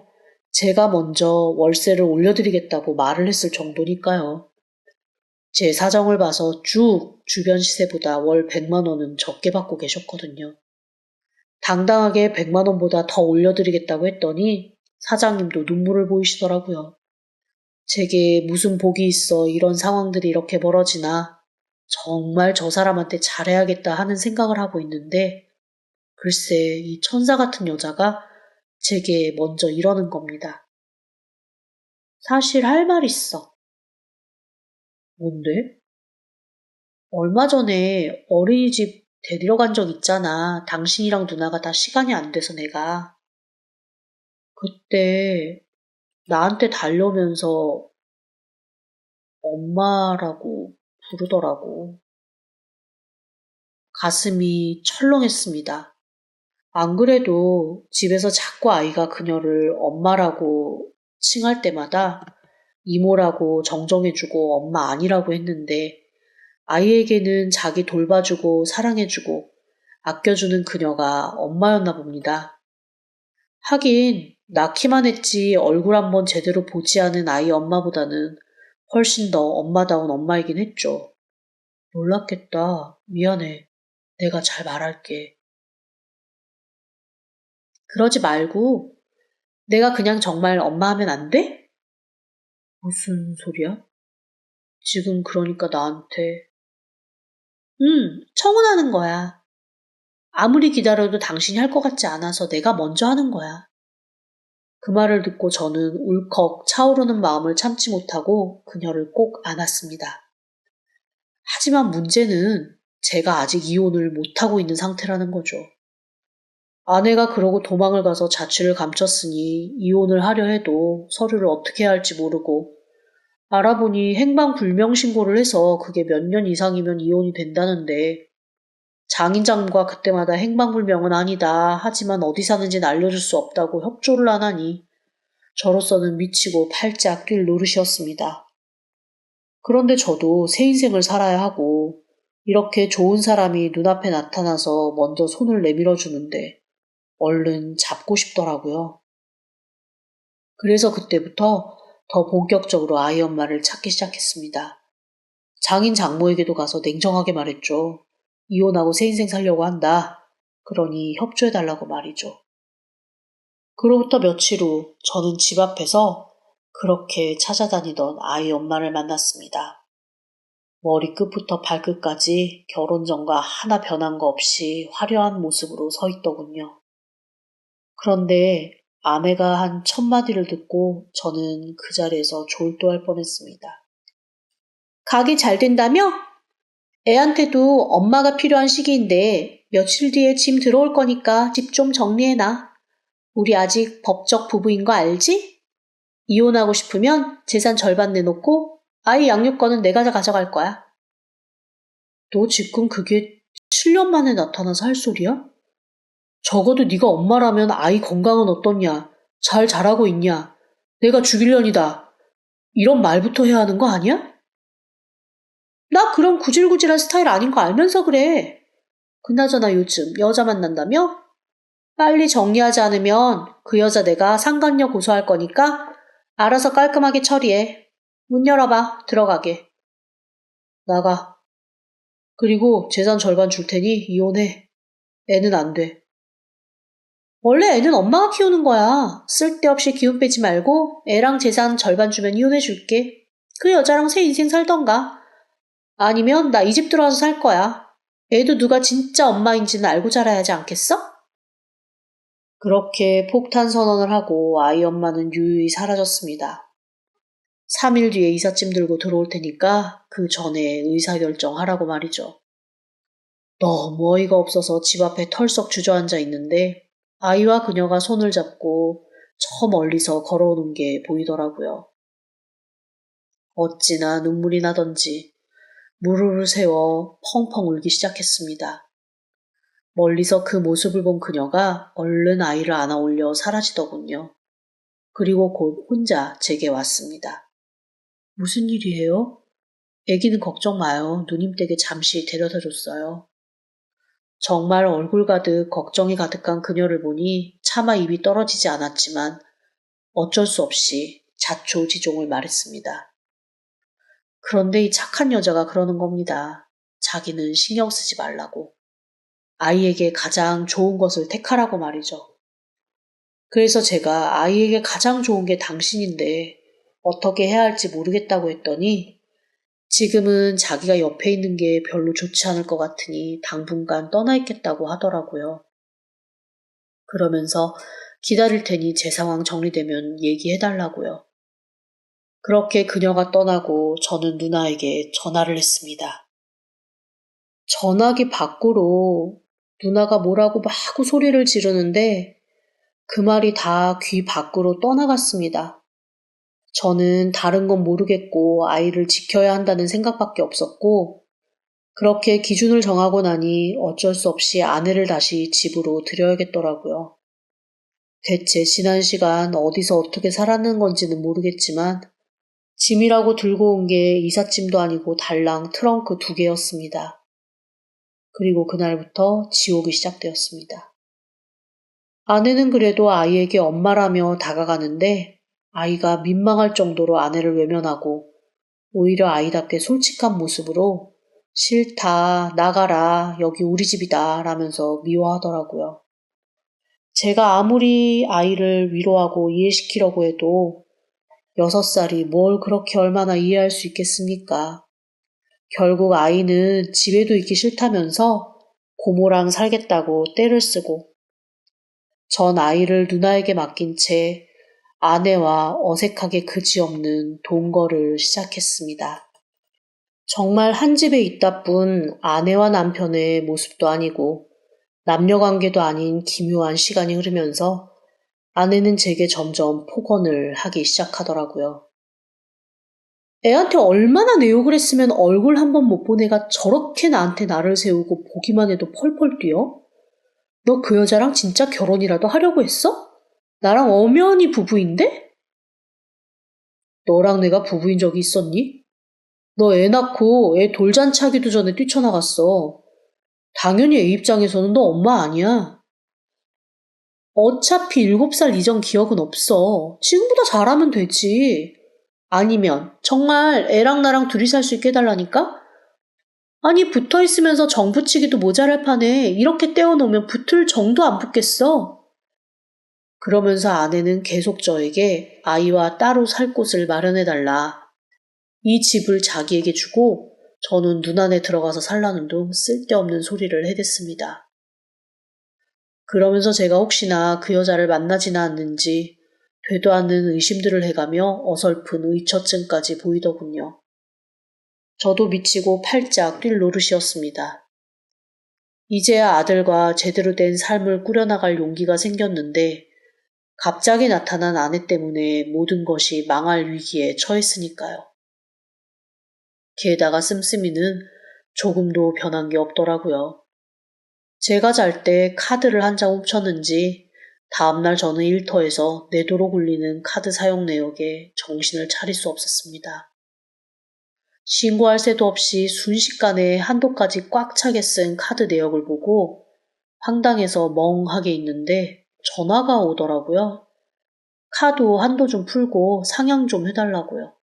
제가 먼저 월세를 올려드리겠다고 말을 했을 정도니까요. 제 사정을 봐서 쭉 주변 시세보다 월 100만 원은 적게 받고 계셨거든요. 당당하게 100만 원보다 더 올려드리겠다고 했더니 사장님도 눈물을 보이시더라고요. 제게 무슨 복이 있어 이런 상황들이 이렇게 벌어지나 정말 저 사람한테 잘해야겠다 하는 생각을 하고 있는데 글쎄 이 천사 같은 여자가 제게 먼저 이러는 겁니다. 사실 할 말 있어. 뭔데? 얼마 전에 어린이집 데리러 간 적 있잖아. 당신이랑 누나가 다 시간이 안 돼서 내가. 그때 나한테 달려오면서 엄마라고 부르더라고. 가슴이 철렁했습니다. 안 그래도 집에서 자꾸 아이가 그녀를 엄마라고 칭할 때마다 이모라고 정정해주고 엄마 아니라고 했는데 아이에게는 자기 돌봐주고 사랑해주고 아껴주는 그녀가 엄마였나 봅니다. 하긴 낳기만 했지 얼굴 한번 제대로 보지 않은 아이 엄마보다는 훨씬 더 엄마다운 엄마이긴 했죠. 놀랐겠다. 미안해. 내가 잘 말할게. 그러지 말고 내가 그냥 정말 엄마 하면 안 돼? 무슨 소리야? 지금 그러니까 나한테. 청혼하는 거야. 아무리 기다려도 당신이 할 것 같지 않아서 내가 먼저 하는 거야. 그 말을 듣고 저는 울컥 차오르는 마음을 참지 못하고 그녀를 꼭 안았습니다. 하지만 문제는 제가 아직 이혼을 못하고 있는 상태라는 거죠. 아내가 그러고 도망을 가서 자취를 감췄으니 이혼을 하려 해도 서류를 어떻게 해야 할지 모르고 알아보니 행방불명 신고를 해서 그게 몇 년 이상이면 이혼이 된다는데 장인장모가 그때마다 행방불명은 아니다. 하지만 어디 사는지는 알려줄 수 없다고 협조를 안 하니 저로서는 미치고 팔자 낄 노릇이었습니다. 그런데 저도 새 인생을 살아야 하고 이렇게 좋은 사람이 눈앞에 나타나서 먼저 손을 내밀어 주는데 얼른 잡고 싶더라고요. 그래서 그때부터 더 본격적으로 아이 엄마를 찾기 시작했습니다. 장인 장모에게도 가서 냉정하게 말했죠. 이혼하고 새 인생 살려고 한다. 그러니 협조해달라고 말이죠. 그로부터 며칠 후 저는 집 앞에서 그렇게 찾아다니던 아이 엄마를 만났습니다. 머리끝부터 발끝까지 결혼 전과 하나 변한 거 없이 화려한 모습으로 서 있더군요. 그런데 아내가 한 첫 마디를 듣고 저는 그 자리에서 졸도할 뻔했습니다. 가게 잘 된다며? 애한테도 엄마가 필요한 시기인데 며칠 뒤에 짐 들어올 거니까 집 좀 정리해놔. 우리 아직 법적 부부인 거 알지? 이혼하고 싶으면 재산 절반 내놓고 아이 양육권은 내가 가져갈 거야. 너 지금 그게 7년 만에 나타나서 할 소리야? 적어도 네가 엄마라면 아이 건강은 어떻냐? 잘 자라고 있냐? 내가 죽일년이다. 이런 말부터 해야 하는 거 아니야? 나 그런 구질구질한 스타일 아닌 거 알면서 그래. 그나저나 요즘 여자 만난다며? 빨리 정리하지 않으면 그 여자 내가 상간녀 고소할 거니까 알아서 깔끔하게 처리해. 문 열어봐. 들어가게. 나가. 그리고 재산 절반 줄 테니 이혼해. 애는 안 돼. 원래 애는 엄마가 키우는 거야. 쓸데없이 기운 빼지 말고 애랑 재산 절반 주면 이혼해 줄게. 그 여자랑 새 인생 살던가. 아니면 나 이 집 들어와서 살 거야. 애도 누가 진짜 엄마인지는 알고 자라야 하지 않겠어? 그렇게 폭탄 선언을 하고 아이 엄마는 유유히 사라졌습니다. 3일 뒤에 이삿짐 들고 들어올 테니까 그 전에 의사결정하라고 말이죠. 너무 어이가 없어서 집 앞에 털썩 주저앉아 있는데 아이와 그녀가 손을 잡고 저 멀리서 걸어오는 게 보이더라고요. 어찌나 눈물이 나던지 무릎을 세워 펑펑 울기 시작했습니다. 멀리서 그 모습을 본 그녀가 얼른 아이를 안아 올려 사라지더군요. 그리고 곧 혼자 제게 왔습니다. 무슨 일이에요? 애기는 걱정 마요. 누님 댁에 잠시 데려다 줬어요. 정말 얼굴 가득 걱정이 가득한 그녀를 보니 차마 입이 떨어지지 않았지만 어쩔 수 없이 자초지종을 말했습니다. 그런데 이 착한 여자가 그러는 겁니다. 자기는 신경 쓰지 말라고. 아이에게 가장 좋은 것을 택하라고 말이죠. 그래서 제가 아이에게 가장 좋은 게 당신인데 어떻게 해야 할지 모르겠다고 했더니 지금은 자기가 옆에 있는 게 별로 좋지 않을 것 같으니 당분간 떠나 있겠다고 하더라고요. 그러면서 기다릴 테니 제 상황 정리되면 얘기해달라고요. 그렇게 그녀가 떠나고 저는 누나에게 전화를 했습니다. 전화기 밖으로 누나가 뭐라고 마구 소리를 지르는데 그 말이 다 귀 밖으로 떠나갔습니다. 저는 다른 건 모르겠고 아이를 지켜야 한다는 생각밖에 없었고 그렇게 기준을 정하고 나니 어쩔 수 없이 아내를 다시 집으로 들여야겠더라고요. 대체 지난 시간 어디서 어떻게 살았는 건지는 모르겠지만 짐이라고 들고 온 게 이삿짐도 아니고 달랑 트렁크 2개였습니다. 그리고 그날부터 지옥이 시작되었습니다. 아내는 그래도 아이에게 엄마라며 다가가는데 아이가 민망할 정도로 아내를 외면하고 오히려 아이답게 솔직한 모습으로 싫다, 나가라, 여기 우리 집이다 라면서 미워하더라고요. 제가 아무리 아이를 위로하고 이해시키려고 해도 6살이 뭘 그렇게 얼마나 이해할 수 있겠습니까? 결국 아이는 집에도 있기 싫다면서 고모랑 살겠다고 떼를 쓰고 전 아이를 누나에게 맡긴 채 아내와 어색하게 그지없는 동거를 시작했습니다. 정말 한 집에 있다 뿐 아내와 남편의 모습도 아니고 남녀 관계도 아닌 기묘한 시간이 흐르면서 아내는 제게 점점 폭언을 하기 시작하더라고요. 애한테 얼마나 내 욕을 했으면 얼굴 한 번 못 본 애가 저렇게 나한테 나를 세우고 보기만 해도 펄펄 뛰어? 너 그 여자랑 진짜 결혼이라도 하려고 했어? 나랑 엄연히 부부인데? 너랑 내가 부부인 적이 있었니? 너 애 낳고 애 돌잔치 하기도 전에 뛰쳐나갔어. 당연히 애 입장에서는 너 엄마 아니야. 어차피 7살 이전 기억은 없어. 지금보다 잘하면 되지. 아니면 정말 애랑 나랑 둘이 살 수 있게 해달라니까? 아니 붙어있으면서 정 붙이기도 모자랄 판에 이렇게 떼어놓으면 붙을 정도 안 붙겠어. 그러면서 아내는 계속 저에게 아이와 따로 살 곳을 마련해달라. 이 집을 자기에게 주고 저는 눈 안에 들어가서 살라는 둥 쓸데없는 소리를 해댔습니다. 그러면서 제가 혹시나 그 여자를 만나지는 않는지 되도 않는 의심들을 해가며 어설픈 의처증까지 보이더군요. 저도 미치고 팔짝 뛸 노릇이었습니다. 이제야 아들과 제대로 된 삶을 꾸려나갈 용기가 생겼는데 갑자기 나타난 아내 때문에 모든 것이 망할 위기에 처했으니까요. 게다가 씀씀이는 조금도 변한 게 없더라고요. 제가 잘 때 카드를 한 장 훔쳤는지 다음날 저는 일터에서 내도록 울리는 카드 사용 내역에 정신을 차릴 수 없었습니다. 신고할 새도 없이 순식간에 한도까지 꽉 차게 쓴 카드 내역을 보고 황당해서 멍하게 있는데 전화가 오더라고요. 카드 한도 좀 풀고 상향 좀 해달라고요.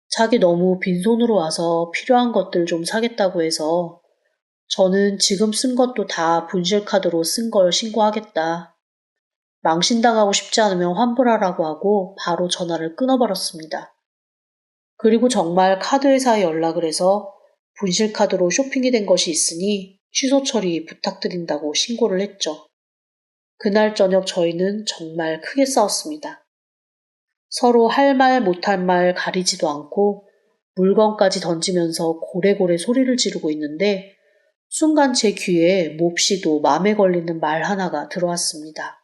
자기 너무 빈손으로 와서 필요한 것들 좀 사겠다고 해서 저는 지금 쓴 것도 다 분실카드로 쓴 걸 신고하겠다. 망신당하고 싶지 않으면 환불하라고 하고 바로 전화를 끊어버렸습니다. 그리고 정말 카드회사에 연락을 해서 분실카드로 쇼핑이 된 것이 있으니 취소 처리 부탁드린다고 신고를 했죠. 그날 저녁 저희는 정말 크게 싸웠습니다. 서로 할 말 못할 말 가리지도 않고 물건까지 던지면서 고래고래 소리를 지르고 있는데 순간 제 귀에 몹시도 맘에 걸리는 말 하나가 들어왔습니다.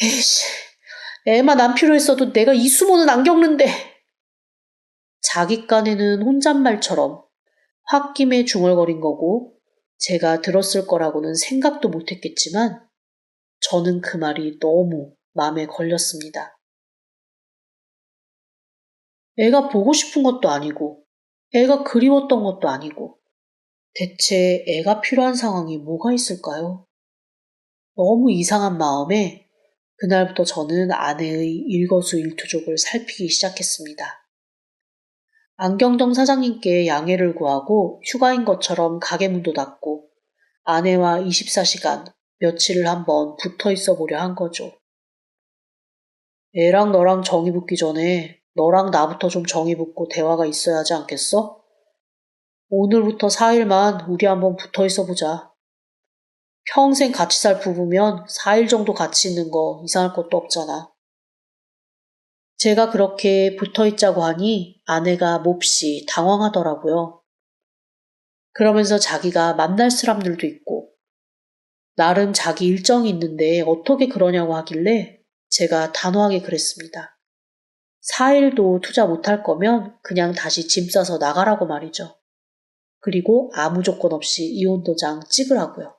에이씨, 애만 안 필요했어도 내가 이 수모는 안 겪는데. 자기 깐에는 혼잣말처럼 홧김에 중얼거린 거고 제가 들었을 거라고는 생각도 못했겠지만 저는 그 말이 너무 마음에 걸렸습니다. 애가 보고 싶은 것도 아니고 애가 그리웠던 것도 아니고 대체 애가 필요한 상황이 뭐가 있을까요? 너무 이상한 마음에 그날부터 저는 아내의 일거수일투족을 살피기 시작했습니다. 안경점 사장님께 양해를 구하고 휴가인 것처럼 가게 문도 닫고 아내와 24시간 며칠을 한번 붙어 있어 보려 한 거죠. 애랑 너랑 정이 붙기 전에 너랑 나부터 좀 정이 붙고 대화가 있어야 하지 않겠어? 오늘부터 4일만 우리 한번 붙어 있어 보자. 평생 같이 살 부부면 4일 정도 같이 있는 거 이상할 것도 없잖아. 제가 그렇게 붙어 있자고 하니 아내가 몹시 당황하더라고요. 그러면서 자기가 만날 사람들도 있고 나름 자기 일정이 있는데 어떻게 그러냐고 하길래 제가 단호하게 그랬습니다. 4일도 투자 못할 거면 그냥 다시 짐 싸서 나가라고 말이죠. 그리고 아무 조건 없이 이혼 도장 찍으라고요.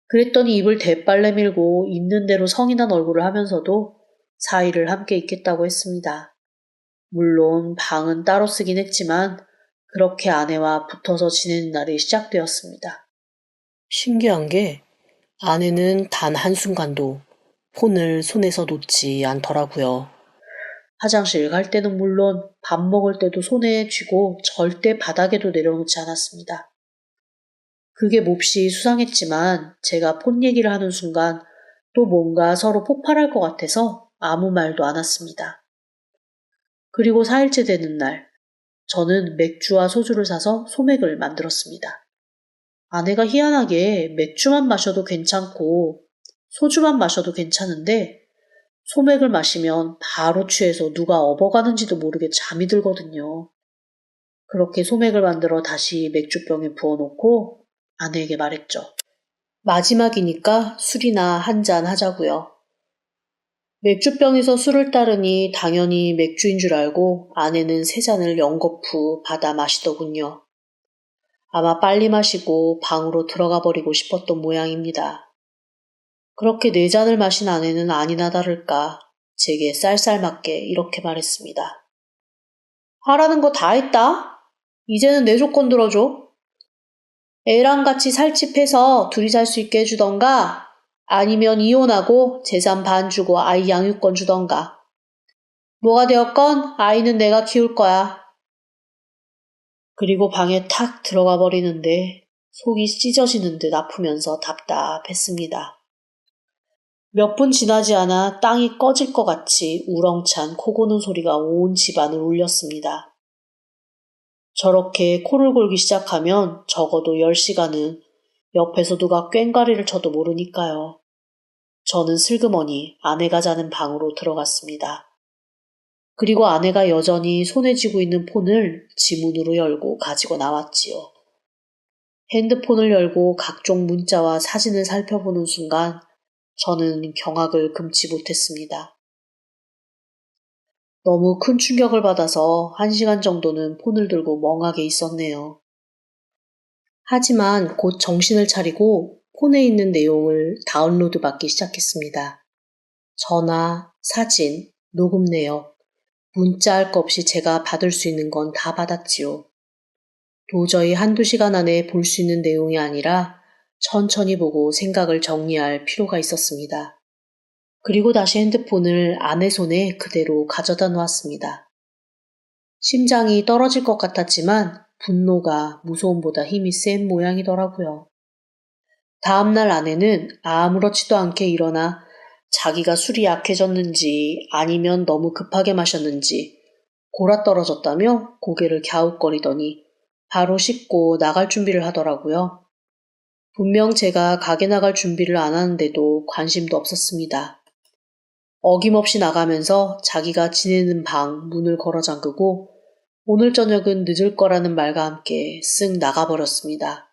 그랬더니 입을 대빨래 밀고 있는 대로 성이 난 얼굴을 하면서도 4일을 함께 있겠다고 했습니다. 물론 방은 따로 쓰긴 했지만 그렇게 아내와 붙어서 지내는 날이 시작되었습니다. 신기한 게 아내는 단 한순간도 폰을 손에서 놓지 않더라고요. 화장실 갈 때는 물론 밥 먹을 때도 손에 쥐고 절대 바닥에도 내려놓지 않았습니다. 그게 몹시 수상했지만 제가 폰 얘기를 하는 순간 또 뭔가 서로 폭발할 것 같아서 아무 말도 안 했습니다. 그리고 4일째 되는 날, 저는 맥주와 소주를 사서 소맥을 만들었습니다. 아내가 희한하게 맥주만 마셔도 괜찮고 소주만 마셔도 괜찮은데 소맥을 마시면 바로 취해서 누가 업어가는지도 모르게 잠이 들거든요. 그렇게 소맥을 만들어 다시 맥주병에 부어놓고 아내에게 말했죠. 마지막이니까 술이나 한잔 하자고요. 맥주병에서 술을 따르니 당연히 맥주인 줄 알고 아내는 세 잔을 연거푸 받아 마시더군요. 아마 빨리 마시고 방으로 들어가 버리고 싶었던 모양입니다. 그렇게 네 잔을 마신 아내는 아니나 다를까 제게 쌀쌀맞게 이렇게 말했습니다. 하라는 거 다 했다? 이제는 내 조건 들어줘. 애랑 같이 살집해서 둘이 살 수 있게 해주던가 아니면 이혼하고 재산 반 주고 아이 양육권 주던가. 뭐가 되었건 아이는 내가 키울 거야. 그리고 방에 탁 들어가 버리는데 속이 찢어지는 듯 아프면서 답답했습니다. 몇 분 지나지 않아 땅이 꺼질 것 같이 우렁찬 코 고는 소리가 온 집안을 울렸습니다. 저렇게 코를 골기 시작하면 적어도 10시간은 옆에서 누가 꽹과리를 쳐도 모르니까요. 저는 슬그머니 아내가 자는 방으로 들어갔습니다. 그리고 아내가 여전히 손에 쥐고 있는 폰을 지문으로 열고 가지고 나왔지요. 핸드폰을 열고 각종 문자와 사진을 살펴보는 순간 저는 경악을 금치 못했습니다. 너무 큰 충격을 받아서 1시간 정도는 폰을 들고 멍하게 있었네요. 하지만 곧 정신을 차리고 폰에 있는 내용을 다운로드 받기 시작했습니다. 전화, 사진, 녹음 내역, 문자 할 것 없이 제가 받을 수 있는 건 다 받았지요. 도저히 한두 시간 안에 볼 수 있는 내용이 아니라 천천히 보고 생각을 정리할 필요가 있었습니다. 그리고 다시 핸드폰을 아내 손에 그대로 가져다 놓았습니다. 심장이 떨어질 것 같았지만 분노가 무서움보다 힘이 센 모양이더라고요. 다음날 아내는 아무렇지도 않게 일어나 자기가 술이 약해졌는지 아니면 너무 급하게 마셨는지 골아떨어졌다며 고개를 갸웃거리더니 바로 씻고 나갈 준비를 하더라고요. 분명 제가 가게 나갈 준비를 안 하는데도 관심도 없었습니다. 어김없이 나가면서 자기가 지내는 방 문을 걸어 잠그고 오늘 저녁은 늦을 거라는 말과 함께 쓱 나가버렸습니다.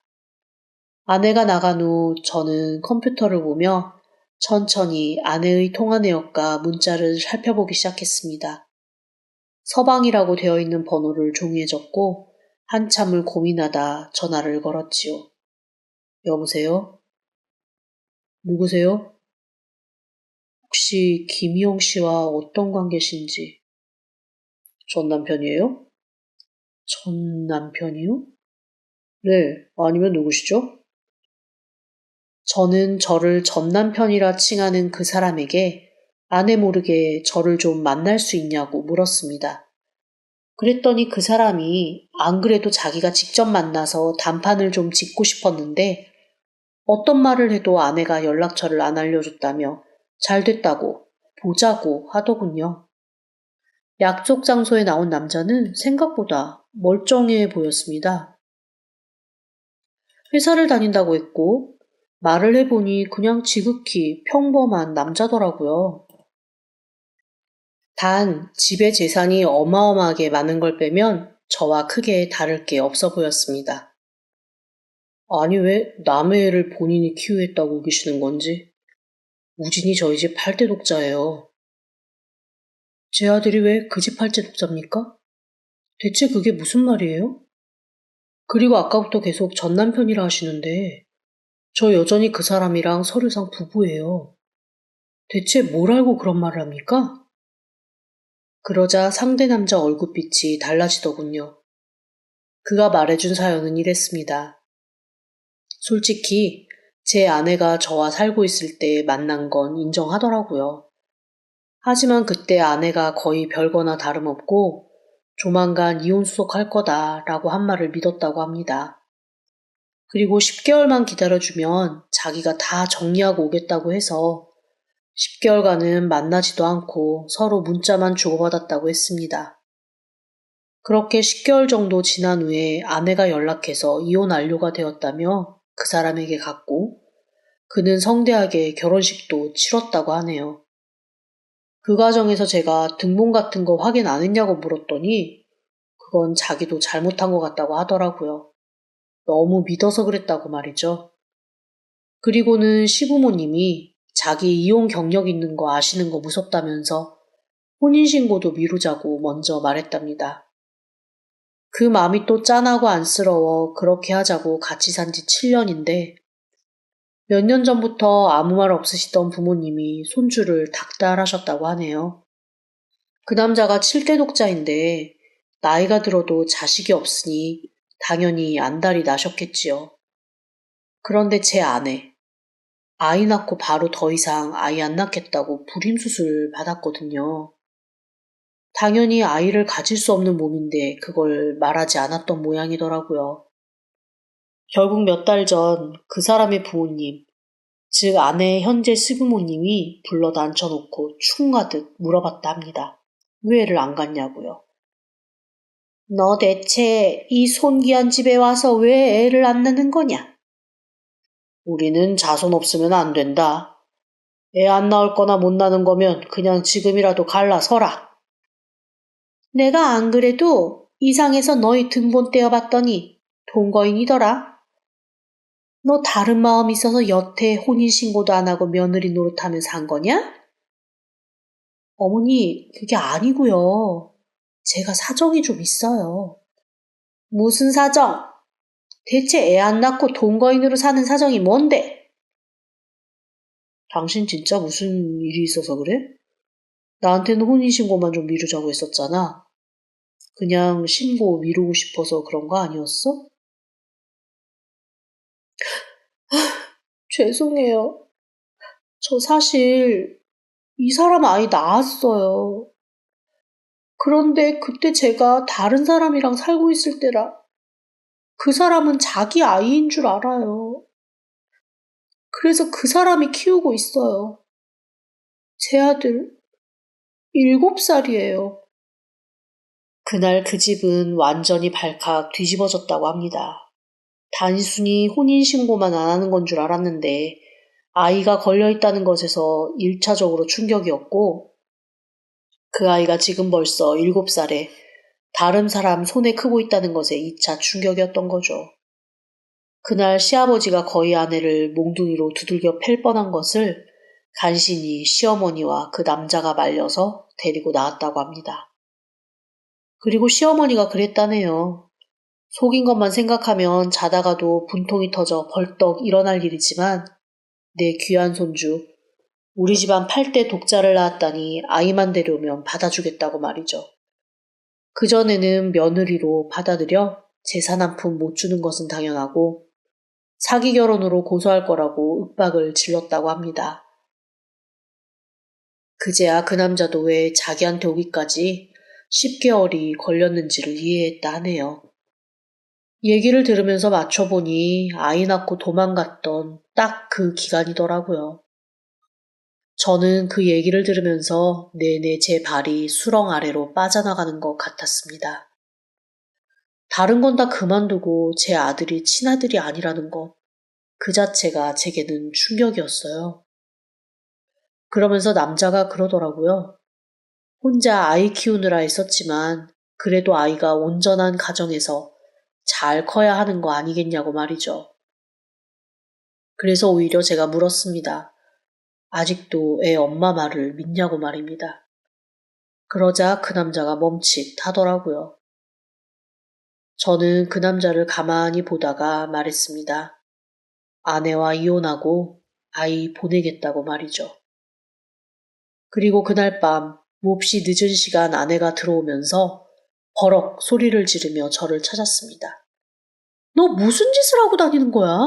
아내가 나간 후 저는 컴퓨터를 보며 천천히 아내의 통화 내역과 문자를 살펴보기 시작했습니다. 서방이라고 되어 있는 번호를 종이에 적고 한참을 고민하다 전화를 걸었지요. 여보세요? 누구세요? 혹시 김희영 씨와 어떤 관계신지? 전 남편이에요? 전 남편이요? 네, 아니면 누구시죠? 저는 저를 전 남편이라 칭하는 그 사람에게 아내 모르게 저를 좀 만날 수 있냐고 물었습니다. 그랬더니 그 사람이 안 그래도 자기가 직접 만나서 단판을 좀 짓고 싶었는데 어떤 말을 해도 아내가 연락처를 안 알려줬다며 잘 됐다고 보자고 하더군요. 약속 장소에 나온 남자는 생각보다 멀쩡해 보였습니다. 회사를 다닌다고 했고 말을 해보니 그냥 지극히 평범한 남자더라고요. 단 집에 재산이 어마어마하게 많은 걸 빼면 저와 크게 다를 게 없어 보였습니다. 아니 왜 남의 애를 본인이 키우겠다고 우기시는 건지. 우진이 저희 집 8대 독자예요. 제 아들이 왜 그 집 8대 독자입니까? 대체 그게 무슨 말이에요? 그리고 아까부터 계속 전 남편이라 하시는데 저 여전히 그 사람이랑 서류상 부부예요. 대체 뭘 알고 그런 말을 합니까? 그러자 상대 남자 얼굴빛이 달라지더군요. 그가 말해준 사연은 이랬습니다. 솔직히 제 아내가 저와 살고 있을 때 만난 건 인정하더라고요. 하지만 그때 아내가 거의 별거나 다름없고 조만간 이혼 수속할 거다라고 한 말을 믿었다고 합니다. 그리고 10개월만 기다려주면 자기가 다 정리하고 오겠다고 해서 10개월간은 만나지도 않고 서로 문자만 주고받았다고 했습니다. 그렇게 10개월 정도 지난 후에 아내가 연락해서 이혼 완료가 되었다며 그 사람에게 갔고 그는 성대하게 결혼식도 치렀다고 하네요. 그 과정에서 제가 등본 같은 거 확인 안 했냐고 물었더니 그건 자기도 잘못한 것 같다고 하더라고요. 너무 믿어서 그랬다고 말이죠. 그리고는 시부모님이 자기 이혼 경력 있는 거 아시는 거 무섭다면서 혼인신고도 미루자고 먼저 말했답니다. 그 마음이 또 짠하고 안쓰러워 그렇게 하자고 같이 산 지 7년인데 몇 년 전부터 아무 말 없으시던 부모님이 손주를 닥달하셨다고 하네요. 그 남자가 7대 독자인데 나이가 들어도 자식이 없으니 당연히 안달이 나셨겠지요. 그런데 제 아내, 아이 낳고 바로 더 이상 아이 안 낳겠다고 불임수술 받았거든요. 당연히 아이를 가질 수 없는 몸인데 그걸 말하지 않았던 모양이더라고요. 결국 몇 달 전 그 사람의 부모님, 즉 아내의 현재 시부모님이 불러다 앉혀놓고 충가듯 물어봤다 합니다. 왜 애를 안 갖냐고요. 너 대체 이 손귀한 집에 와서 왜 애를 안 낳는 거냐? 우리는 자손 없으면 안 된다. 애 안 낳을 거나 못 낳는 거면 그냥 지금이라도 갈라서라. 내가 안 그래도 이상해서 너희 등본 떼어봤더니 동거인이더라. 너 다른 마음 있어서 여태 혼인신고도 안 하고 며느리 노릇하며 산 거냐? 어머니, 그게 아니고요. 제가 사정이 좀 있어요. 무슨 사정? 대체 애 안 낳고 동거인으로 사는 사정이 뭔데? 당신 진짜 무슨 일이 있어서 그래? 나한테는 혼인신고만 좀 미루자고 했었잖아. 그냥 신고 미루고 싶어서 그런 거 아니었어? 죄송해요. 저 사실 이 사람 아이 낳았어요. 그런데 그때 제가 다른 사람이랑 살고 있을 때라 그 사람은 자기 아이인 줄 알아요. 그래서 그 사람이 키우고 있어요. 제 아들 7살이에요. 그날 그 집은 완전히 발칵 뒤집어졌다고 합니다. 단순히 혼인신고만 안 하는 건 줄 알았는데 아이가 걸려있다는 것에서 1차적으로 충격이었고 그 아이가 지금 벌써 7살에 다른 사람 손에 크고 있다는 것에 2차 충격이었던 거죠. 그날 시아버지가 거의 아내를 몽둥이로 두들겨 팰 뻔한 것을 간신히 시어머니와 그 남자가 말려서 데리고 나왔다고 합니다. 그리고 시어머니가 그랬다네요. 속인 것만 생각하면 자다가도 분통이 터져 벌떡 일어날 일이지만 내 귀한 손주, 우리 집안 8대 독자를 낳았다니 아이만 데려오면 받아주겠다고 말이죠. 그전에는 며느리로 받아들여 재산 한 푼 못 주는 것은 당연하고 사기 결혼으로 고소할 거라고 윽박을 질렀다고 합니다. 그제야 그 남자도 왜 자기한테 오기까지 10개월이 걸렸는지를 이해했다 하네요. 얘기를 들으면서 맞춰보니 아이 낳고 도망갔던 딱 그 기간이더라고요. 저는 그 얘기를 들으면서 내내 제 발이 수렁 아래로 빠져나가는 것 같았습니다. 다른 건 다 그만두고 제 아들이 친아들이 아니라는 것, 그 자체가 제게는 충격이었어요. 그러면서 남자가 그러더라고요. 혼자 아이 키우느라 했었지만 그래도 아이가 온전한 가정에서 잘 커야 하는 거 아니겠냐고 말이죠. 그래서 오히려 제가 물었습니다. 아직도 애 엄마 말을 믿냐고 말입니다. 그러자 그 남자가 멈칫하더라고요. 저는 그 남자를 가만히 보다가 말했습니다. 아내와 이혼하고 아이 보내겠다고 말이죠. 그리고 그날 밤 몹시 늦은 시간 아내가 들어오면서 버럭 소리를 지르며 저를 찾았습니다. 너 무슨 짓을 하고 다니는 거야?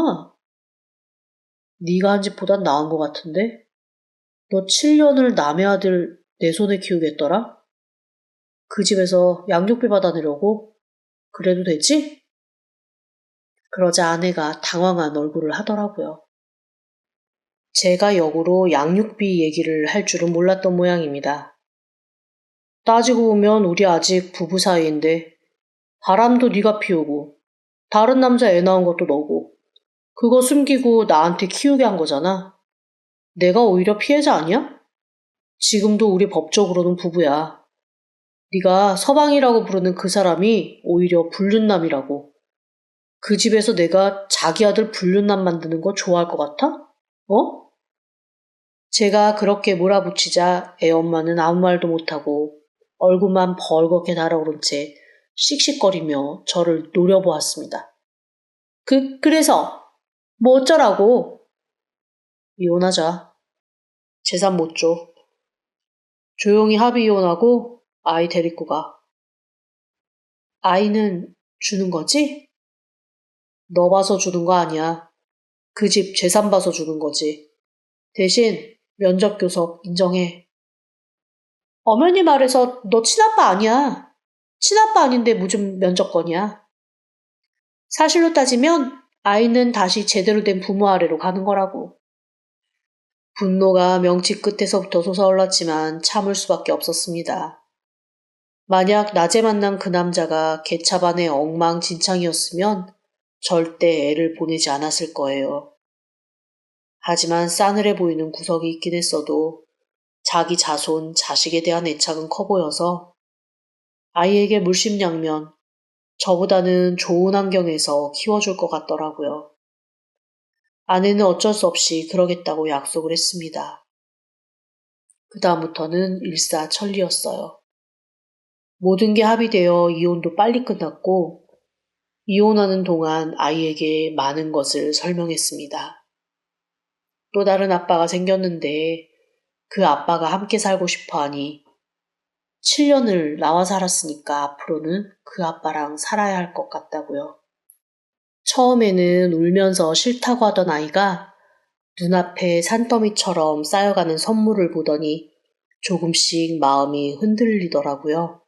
네가 한 짓보단 나은 것 같은데? 너 7년을 남의 아들 내 손에 키우겠더라? 그 집에서 양육비 받아내려고? 그래도 되지? 그러자 아내가 당황한 얼굴을 하더라고요. 제가 역으로 양육비 얘기를 할 줄은 몰랐던 모양입니다. 따지고 보면 우리 아직 부부 사이인데 바람도 네가 피우고 다른 남자 애 낳은 것도 너고 그거 숨기고 나한테 키우게 한 거잖아. 내가 오히려 피해자 아니야? 지금도 우리 법적으로는 부부야. 네가 서방이라고 부르는 그 사람이 오히려 불륜남이라고. 그 집에서 내가 자기 아들 불륜남 만드는 거 좋아할 것 같아? 어? 제가 그렇게 몰아붙이자 애 엄마는 아무 말도 못하고 얼굴만 벌겋게 달아오른 채 씩씩거리며 저를 노려보았습니다. 그래서 뭐 어쩌라고? 이혼하자. 재산 못 줘. 조용히 합의 이혼하고 아이 데리고 가. 아이는 주는 거지? 너 봐서 주는 거 아니야. 그 집 재산 봐서 주는 거지. 대신 면접 교섭 인정해. 어머니 말해서 너 친아빠 아니야. 친아빠 아닌데 무슨 면접권이야. 사실로 따지면 아이는 다시 제대로 된 부모 아래로 가는 거라고. 분노가 명치 끝에서부터 솟아올랐지만 참을 수밖에 없었습니다. 만약 낮에 만난 그 남자가 개차반의 엉망진창이었으면 절대 애를 보내지 않았을 거예요. 하지만 싸늘해 보이는 구석이 있긴 했어도 자기 자손, 자식에 대한 애착은 커 보여서 아이에게 물심양면 저보다는 좋은 환경에서 키워줄 것 같더라고요. 아내는 어쩔 수 없이 그러겠다고 약속을 했습니다. 그다음부터는 일사천리였어요. 모든 게 합의되어 이혼도 빨리 끝났고 이혼하는 동안 아이에게 많은 것을 설명했습니다. 또 다른 아빠가 생겼는데 그 아빠가 함께 살고 싶어 하니 7년을 나와 살았으니까 앞으로는 그 아빠랑 살아야 할 것 같다고요. 처음에는 울면서 싫다고 하던 아이가 눈앞에 산더미처럼 쌓여가는 선물을 보더니 조금씩 마음이 흔들리더라고요.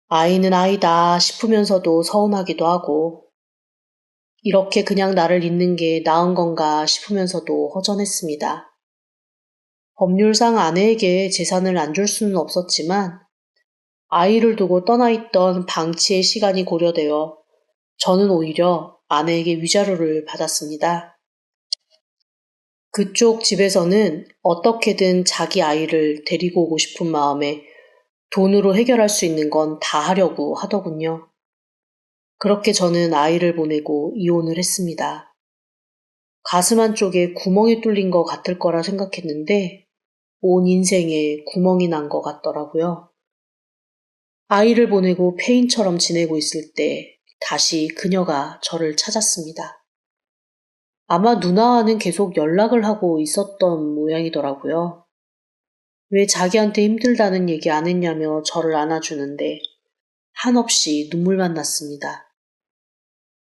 아이는 아이다 싶으면서도 서운하기도 하고 이렇게 그냥 나를 잊는 게 나은 건가 싶으면서도 허전했습니다. 법률상 아내에게 재산을 안 줄 수는 없었지만 아이를 두고 떠나 있던 방치의 시간이 고려되어 저는 오히려 아내에게 위자료를 받았습니다. 그쪽 집에서는 어떻게든 자기 아이를 데리고 오고 싶은 마음에 돈으로 해결할 수 있는 건 다 하려고 하더군요. 그렇게 저는 아이를 보내고 이혼을 했습니다. 가슴 한쪽에 구멍이 뚫린 것 같을 거라 생각했는데 온 인생에 구멍이 난 것 같더라고요. 아이를 보내고 폐인처럼 지내고 있을 때 다시 그녀가 저를 찾았습니다. 아마 누나와는 계속 연락을 하고 있었던 모양이더라고요. 왜 자기한테 힘들다는 얘기 안 했냐며 저를 안아주는데 한없이 눈물만 났습니다.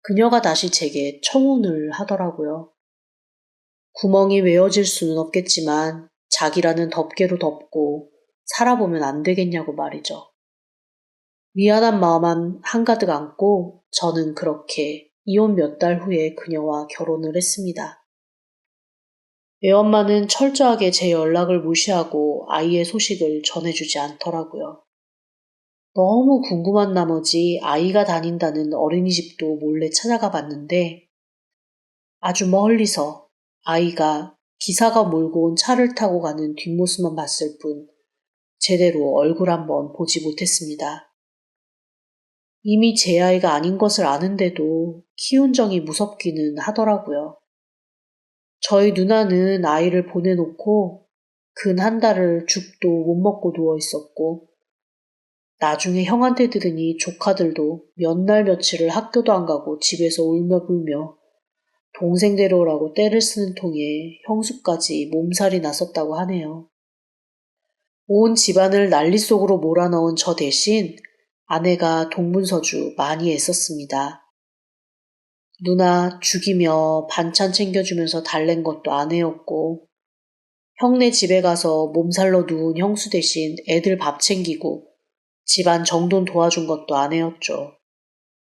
그녀가 다시 제게 청혼을 하더라고요. 구멍이 메워질 수는 없겠지만 자기라는 덮개로 덮고 살아보면 안 되겠냐고 말이죠. 미안한 마음 한가득 안고 저는 그렇게 이혼 몇 달 후에 그녀와 결혼을 했습니다. 애엄마는 철저하게 제 연락을 무시하고 아이의 소식을 전해주지 않더라고요. 너무 궁금한 나머지 아이가 다닌다는 어린이집도 몰래 찾아가 봤는데 아주 멀리서 아이가 기사가 몰고 온 차를 타고 가는 뒷모습만 봤을 뿐 제대로 얼굴 한번 보지 못했습니다. 이미 제 아이가 아닌 것을 아는데도 키운 정이 무섭기는 하더라고요. 저희 누나는 아이를 보내놓고 근 한 달을 죽도 못 먹고 누워 있었고 나중에 형한테 들으니 조카들도 몇 날 며칠을 학교도 안 가고 집에서 울며 불며 동생 데려오라고 떼를 쓰는 통에 형수까지 몸살이 났었다고 하네요. 온 집안을 난리 속으로 몰아넣은 저 대신 아내가 동분서주 많이 애썼습니다. 누나 죽이며 반찬 챙겨주면서 달랜 것도 아내였고 형네 집에 가서 몸살로 누운 형수 대신 애들 밥 챙기고 집안 정돈 도와준 것도 아내였죠.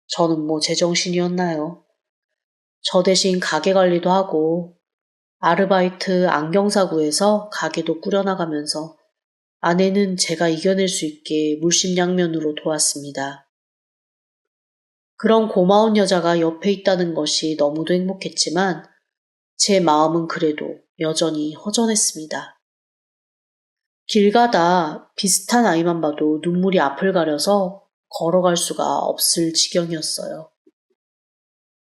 저는 뭐 제정신이었나요? 저 대신 가게 관리도 하고 아르바이트 안경사구에서 가게도 꾸려나가면서 아내는 제가 이겨낼 수 있게 물심양면으로 도왔습니다. 그런 고마운 여자가 옆에 있다는 것이 너무도 행복했지만 제 마음은 그래도 여전히 허전했습니다. 길 가다 비슷한 아이만 봐도 눈물이 앞을 가려서 걸어갈 수가 없을 지경이었어요.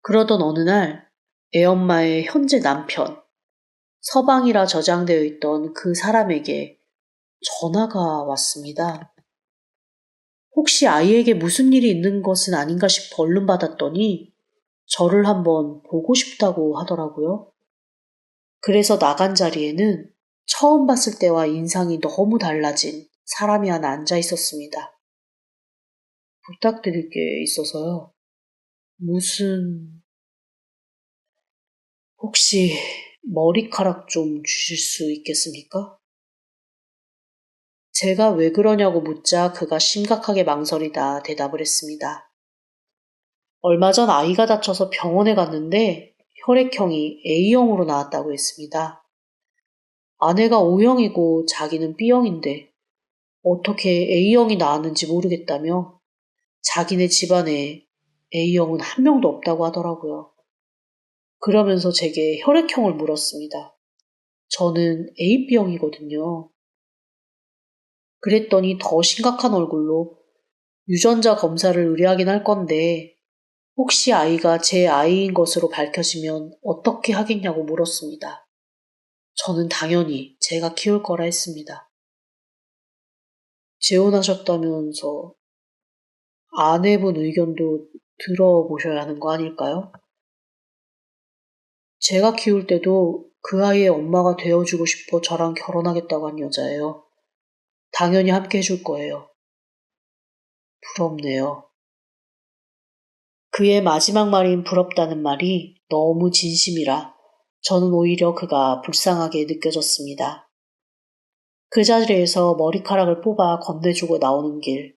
그러던 어느 날 애엄마의 현재 남편, 서방이라 저장되어 있던 그 사람에게 전화가 왔습니다. 혹시 아이에게 무슨 일이 있는 것은 아닌가 싶어 얼른 받았더니 저를 한번 보고 싶다고 하더라고요. 그래서 나간 자리에는 처음 봤을 때와 인상이 너무 달라진 사람이 하나 앉아 있었습니다. 부탁드릴 게 있어서요. 혹시 머리카락 좀 주실 수 있겠습니까? 제가 왜 그러냐고 묻자 그가 심각하게 망설이다 대답을 했습니다. 얼마 전 아이가 다쳐서 병원에 갔는데 혈액형이 A형으로 나왔다고 했습니다. 아내가 O형이고 자기는 B형인데 어떻게 A형이 나왔는지 모르겠다며 자기네 집안에 A형은 한 명도 없다고 하더라고요. 그러면서 제게 혈액형을 물었습니다. 저는 AB형이거든요. 그랬더니 더 심각한 얼굴로 유전자 검사를 의뢰하긴 할 건데 혹시 아이가 제 아이인 것으로 밝혀지면 어떻게 하겠냐고 물었습니다. 저는 당연히 제가 키울 거라 했습니다. 재혼하셨다면서 아내분 의견도 들어보셔야 하는 거 아닐까요? 제가 키울 때도 그 아이의 엄마가 되어주고 싶어 저랑 결혼하겠다고 한 여자예요. 당연히 함께 해줄 거예요. 부럽네요. 그의 마지막 말인 부럽다는 말이 너무 진심이라 저는 오히려 그가 불쌍하게 느껴졌습니다. 그 자리에서 머리카락을 뽑아 건네주고 나오는 길.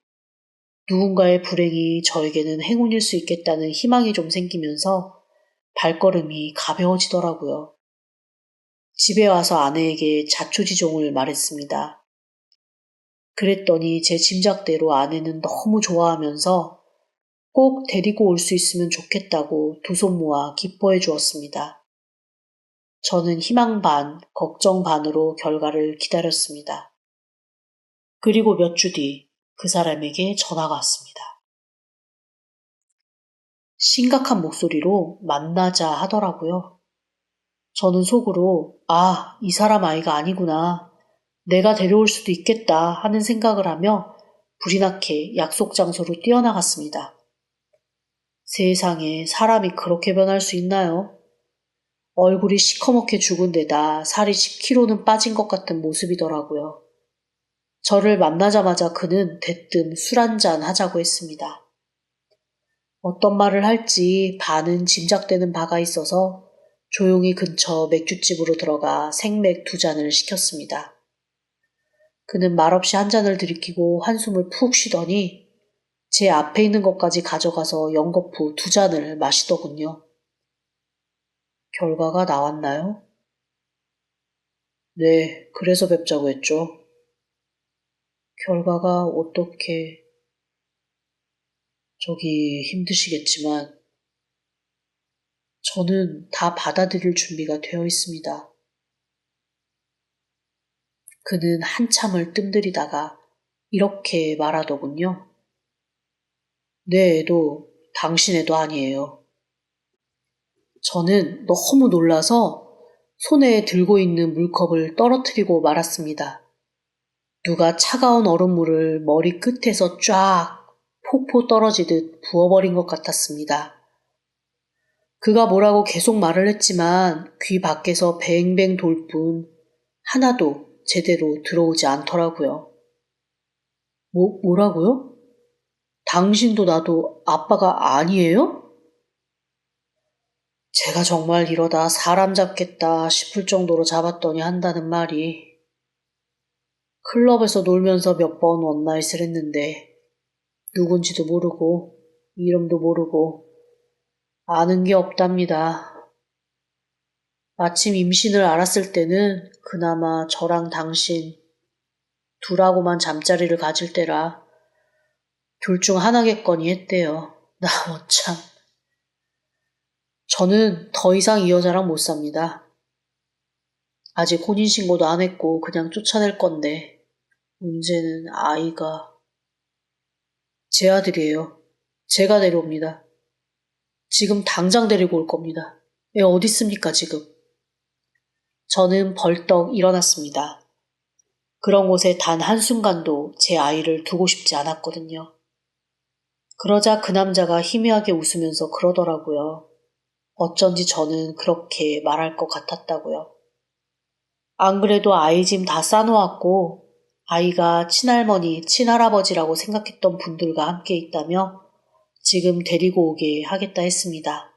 누군가의 불행이 저에게는 행운일 수 있겠다는 희망이 좀 생기면서 발걸음이 가벼워지더라고요. 집에 와서 아내에게 자초지종을 말했습니다. 그랬더니 제 짐작대로 아내는 너무 좋아하면서 꼭 데리고 올 수 있으면 좋겠다고 두 손 모아 기뻐해 주었습니다. 저는 희망 반, 걱정 반으로 결과를 기다렸습니다. 그리고 몇 주 뒤 그 사람에게 전화가 왔습니다. 심각한 목소리로 만나자 하더라고요. 저는 속으로 이 사람 아이가 아니구나. 내가 데려올 수도 있겠다 하는 생각을 하며 불이 나게 약속 장소로 뛰어나갔습니다. 세상에 사람이 그렇게 변할 수 있나요? 얼굴이 시커멓게 죽은 데다 살이 10kg는 빠진 것 같은 모습이더라고요. 저를 만나자마자 그는 대뜸 술 한잔 하자고 했습니다. 어떤 말을 할지 반은 짐작되는 바가 있어서 조용히 근처 맥주집으로 들어가 생맥 2잔을 시켰습니다. 그는 말없이 한 잔을 들이키고 한숨을 푹 쉬더니 제 앞에 있는 것까지 가져가서 연거푸 2잔을 마시더군요. 결과가 나왔나요? 네, 그래서 뵙자고 했죠. 결과가 어떻게... 저기 힘드시겠지만 저는 다 받아들일 준비가 되어 있습니다. 그는 한참을 뜸들이다가 이렇게 말하더군요. 내 애도 당신 애도 아니에요. 저는 너무 놀라서 손에 들고 있는 물컵을 떨어뜨리고 말았습니다. 누가 차가운 얼음물을 머리 끝에서 쫙 폭포 떨어지듯 부어버린 것 같았습니다. 그가 뭐라고 계속 말을 했지만 귀 밖에서 뱅뱅 돌 뿐 하나도 제대로 들어오지 않더라고요. 뭐라고요? 당신도 나도 아빠가 아니에요? 제가 정말 이러다 사람 잡겠다 싶을 정도로 잡았더니 한다는 말이 클럽에서 놀면서 몇 번 원나잇을 했는데 누군지도 모르고 이름도 모르고 아는 게 없답니다. 마침 임신을 알았을 때는 그나마 저랑 당신 둘하고만 잠자리를 가질 때라 둘 중 하나겠거니 했대요. 나 참. 저는 더 이상 이 여자랑 못 삽니다. 아직 혼인신고도 안 했고 그냥 쫓아낼 건데 문제는 아이가 제 아들이에요. 제가 데려옵니다. 지금 당장 데리고 올 겁니다. 애 어디 있습니까 지금? 저는 벌떡 일어났습니다. 그런 곳에 단 한순간도 제 아이를 두고 싶지 않았거든요. 그러자 그 남자가 희미하게 웃으면서 그러더라고요. 어쩐지 저는 그렇게 말할 것 같았다고요. 안 그래도 아이 짐 다 싸놓았고 아이가 친할머니, 친할아버지라고 생각했던 분들과 함께 있다며 지금 데리고 오게 하겠다 했습니다.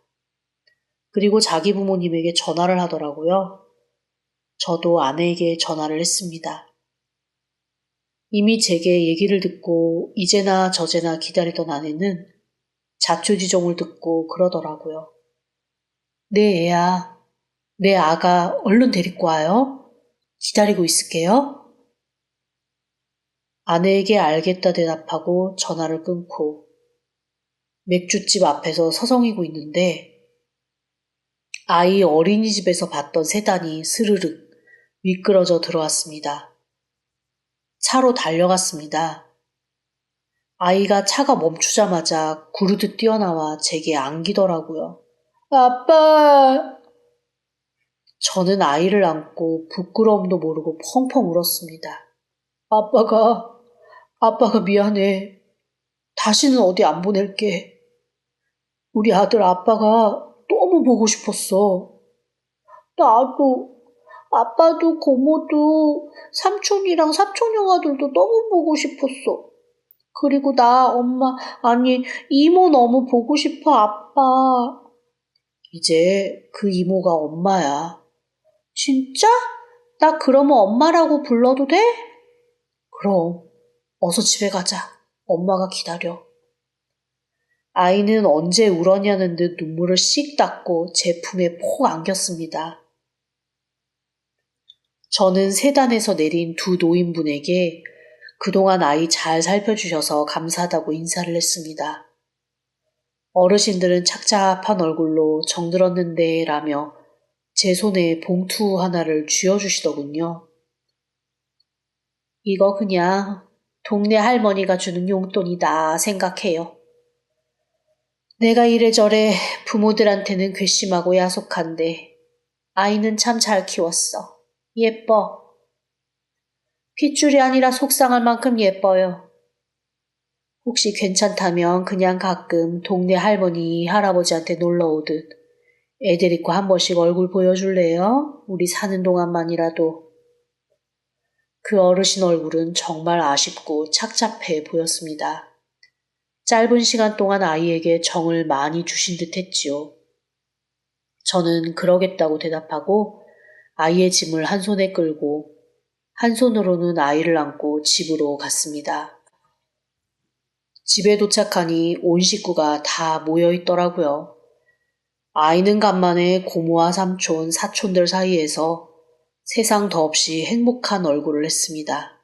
그리고 자기 부모님에게 전화를 하더라고요. 저도 아내에게 전화를 했습니다. 이미 제게 얘기를 듣고 이제나 저제나 기다리던 아내는 자초지종을 듣고 그러더라고요. 내 애야, 내 아가 얼른 데리고 와요. 기다리고 있을게요. 아내에게 알겠다 대답하고 전화를 끊고 맥주집 앞에서 서성이고 있는데 아이 어린이집에서 봤던 세단이 스르륵 미끄러져 들어왔습니다. 차로 달려갔습니다. 아이가 차가 멈추자마자 구르듯 뛰어나와 제게 안기더라고요. 아빠! 저는 아이를 안고 부끄러움도 모르고 펑펑 울었습니다. 아빠가 미안해. 다시는 어디 안 보낼게. 우리 아들 아빠가 너무 보고 싶었어. 나도. 아빠도 고모도 삼촌이랑 사촌 형아들도 너무 보고 싶었어. 그리고 나 엄마, 아니 이모 너무 보고 싶어, 아빠. 이제 그 이모가 엄마야. 진짜? 나 그러면 엄마라고 불러도 돼? 그럼 어서 집에 가자. 엄마가 기다려. 아이는 언제 울었냐는 듯 눈물을 씩 닦고 제 품에 폭 안겼습니다. 저는 세단에서 내린 두 노인분에게 그동안 아이 잘 살펴주셔서 감사하다고 인사를 했습니다. 어르신들은 착잡한 얼굴로 정들었는데 라며 제 손에 봉투 하나를 쥐어주시더군요. 이거 그냥 동네 할머니가 주는 용돈이다 생각해요. 내가 이래저래 부모들한테는 괘씸하고 야속한데 아이는 참 잘 키웠어. 예뻐. 핏줄이 아니라 속상할 만큼 예뻐요. 혹시 괜찮다면 그냥 가끔 동네 할머니, 할아버지한테 놀러 오듯 애들 있고 한 번씩 얼굴 보여줄래요? 우리 사는 동안만이라도. 그 어르신 얼굴은 정말 아쉽고 착잡해 보였습니다. 짧은 시간 동안 아이에게 정을 많이 주신 듯 했지요. 저는 그러겠다고 대답하고 아이의 짐을 한 손에 끌고 한 손으로는 아이를 안고 집으로 갔습니다. 집에 도착하니 온 식구가 다 모여 있더라고요. 아이는 간만에 고모와 삼촌, 사촌들 사이에서 세상 더없이 행복한 얼굴을 했습니다.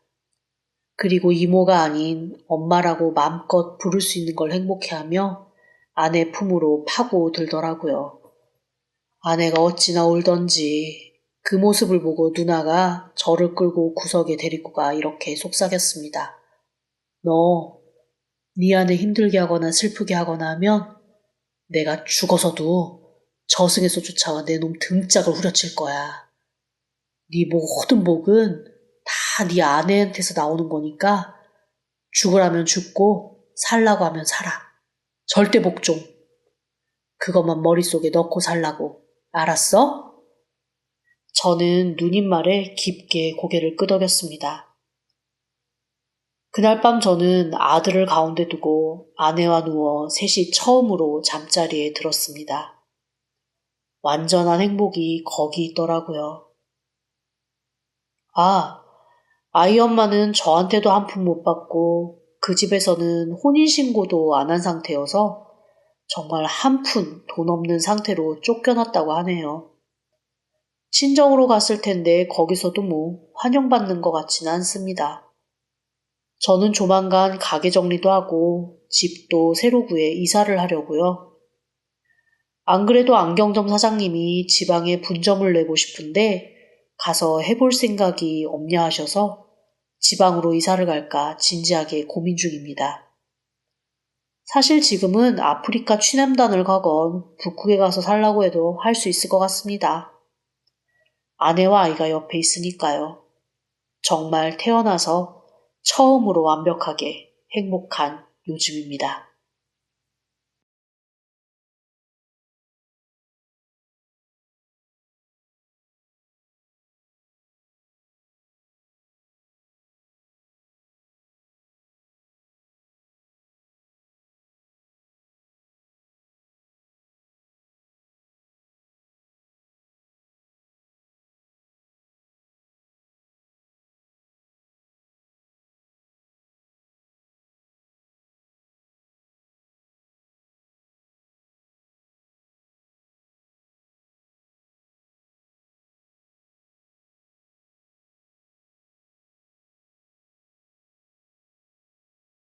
그리고 이모가 아닌 엄마라고 마음껏 부를 수 있는 걸 행복해하며 아내 품으로 파고들더라고요. 아내가 어찌나 울던지 그 모습을 보고 누나가 저를 끌고 구석에 데리고 가 이렇게 속삭였습니다. 너, 네 아내 힘들게 하거나 슬프게 하거나 하면 내가 죽어서도 저승에서 쫓아와 내 놈 등짝을 후려칠 거야. 네 모든 복은 다 네 아내한테서 나오는 거니까 죽으라면 죽고 살라고 하면 살아. 절대 복종. 그것만 머릿속에 넣고 살라고. 알았어? 저는 누님 말에 깊게 고개를 끄덕였습니다. 그날 밤 저는 아들을 가운데 두고 아내와 누워 셋이 처음으로 잠자리에 들었습니다. 완전한 행복이 거기 있더라고요. 아이 엄마는 저한테도 한 푼 못 받고 그 집에서는 혼인신고도 안 한 상태여서 정말 한 푼 돈 없는 상태로 쫓겨났다고 하네요. 친정으로 갔을 텐데 거기서도 환영받는 것 같지는 않습니다. 저는 조만간 가게 정리도 하고 집도 새로 구해 이사를 하려고요. 안 그래도 안경점 사장님이 지방에 분점을 내고 싶은데 가서 해볼 생각이 없냐 하셔서 지방으로 이사를 갈까 진지하게 고민 중입니다. 사실 지금은 아프리카 취남단을 가건 북극에 가서 살라고 해도 할 수 있을 것 같습니다. 아내와 아이가 옆에 있으니까요. 정말 태어나서 처음으로 완벽하게 행복한 요즘입니다.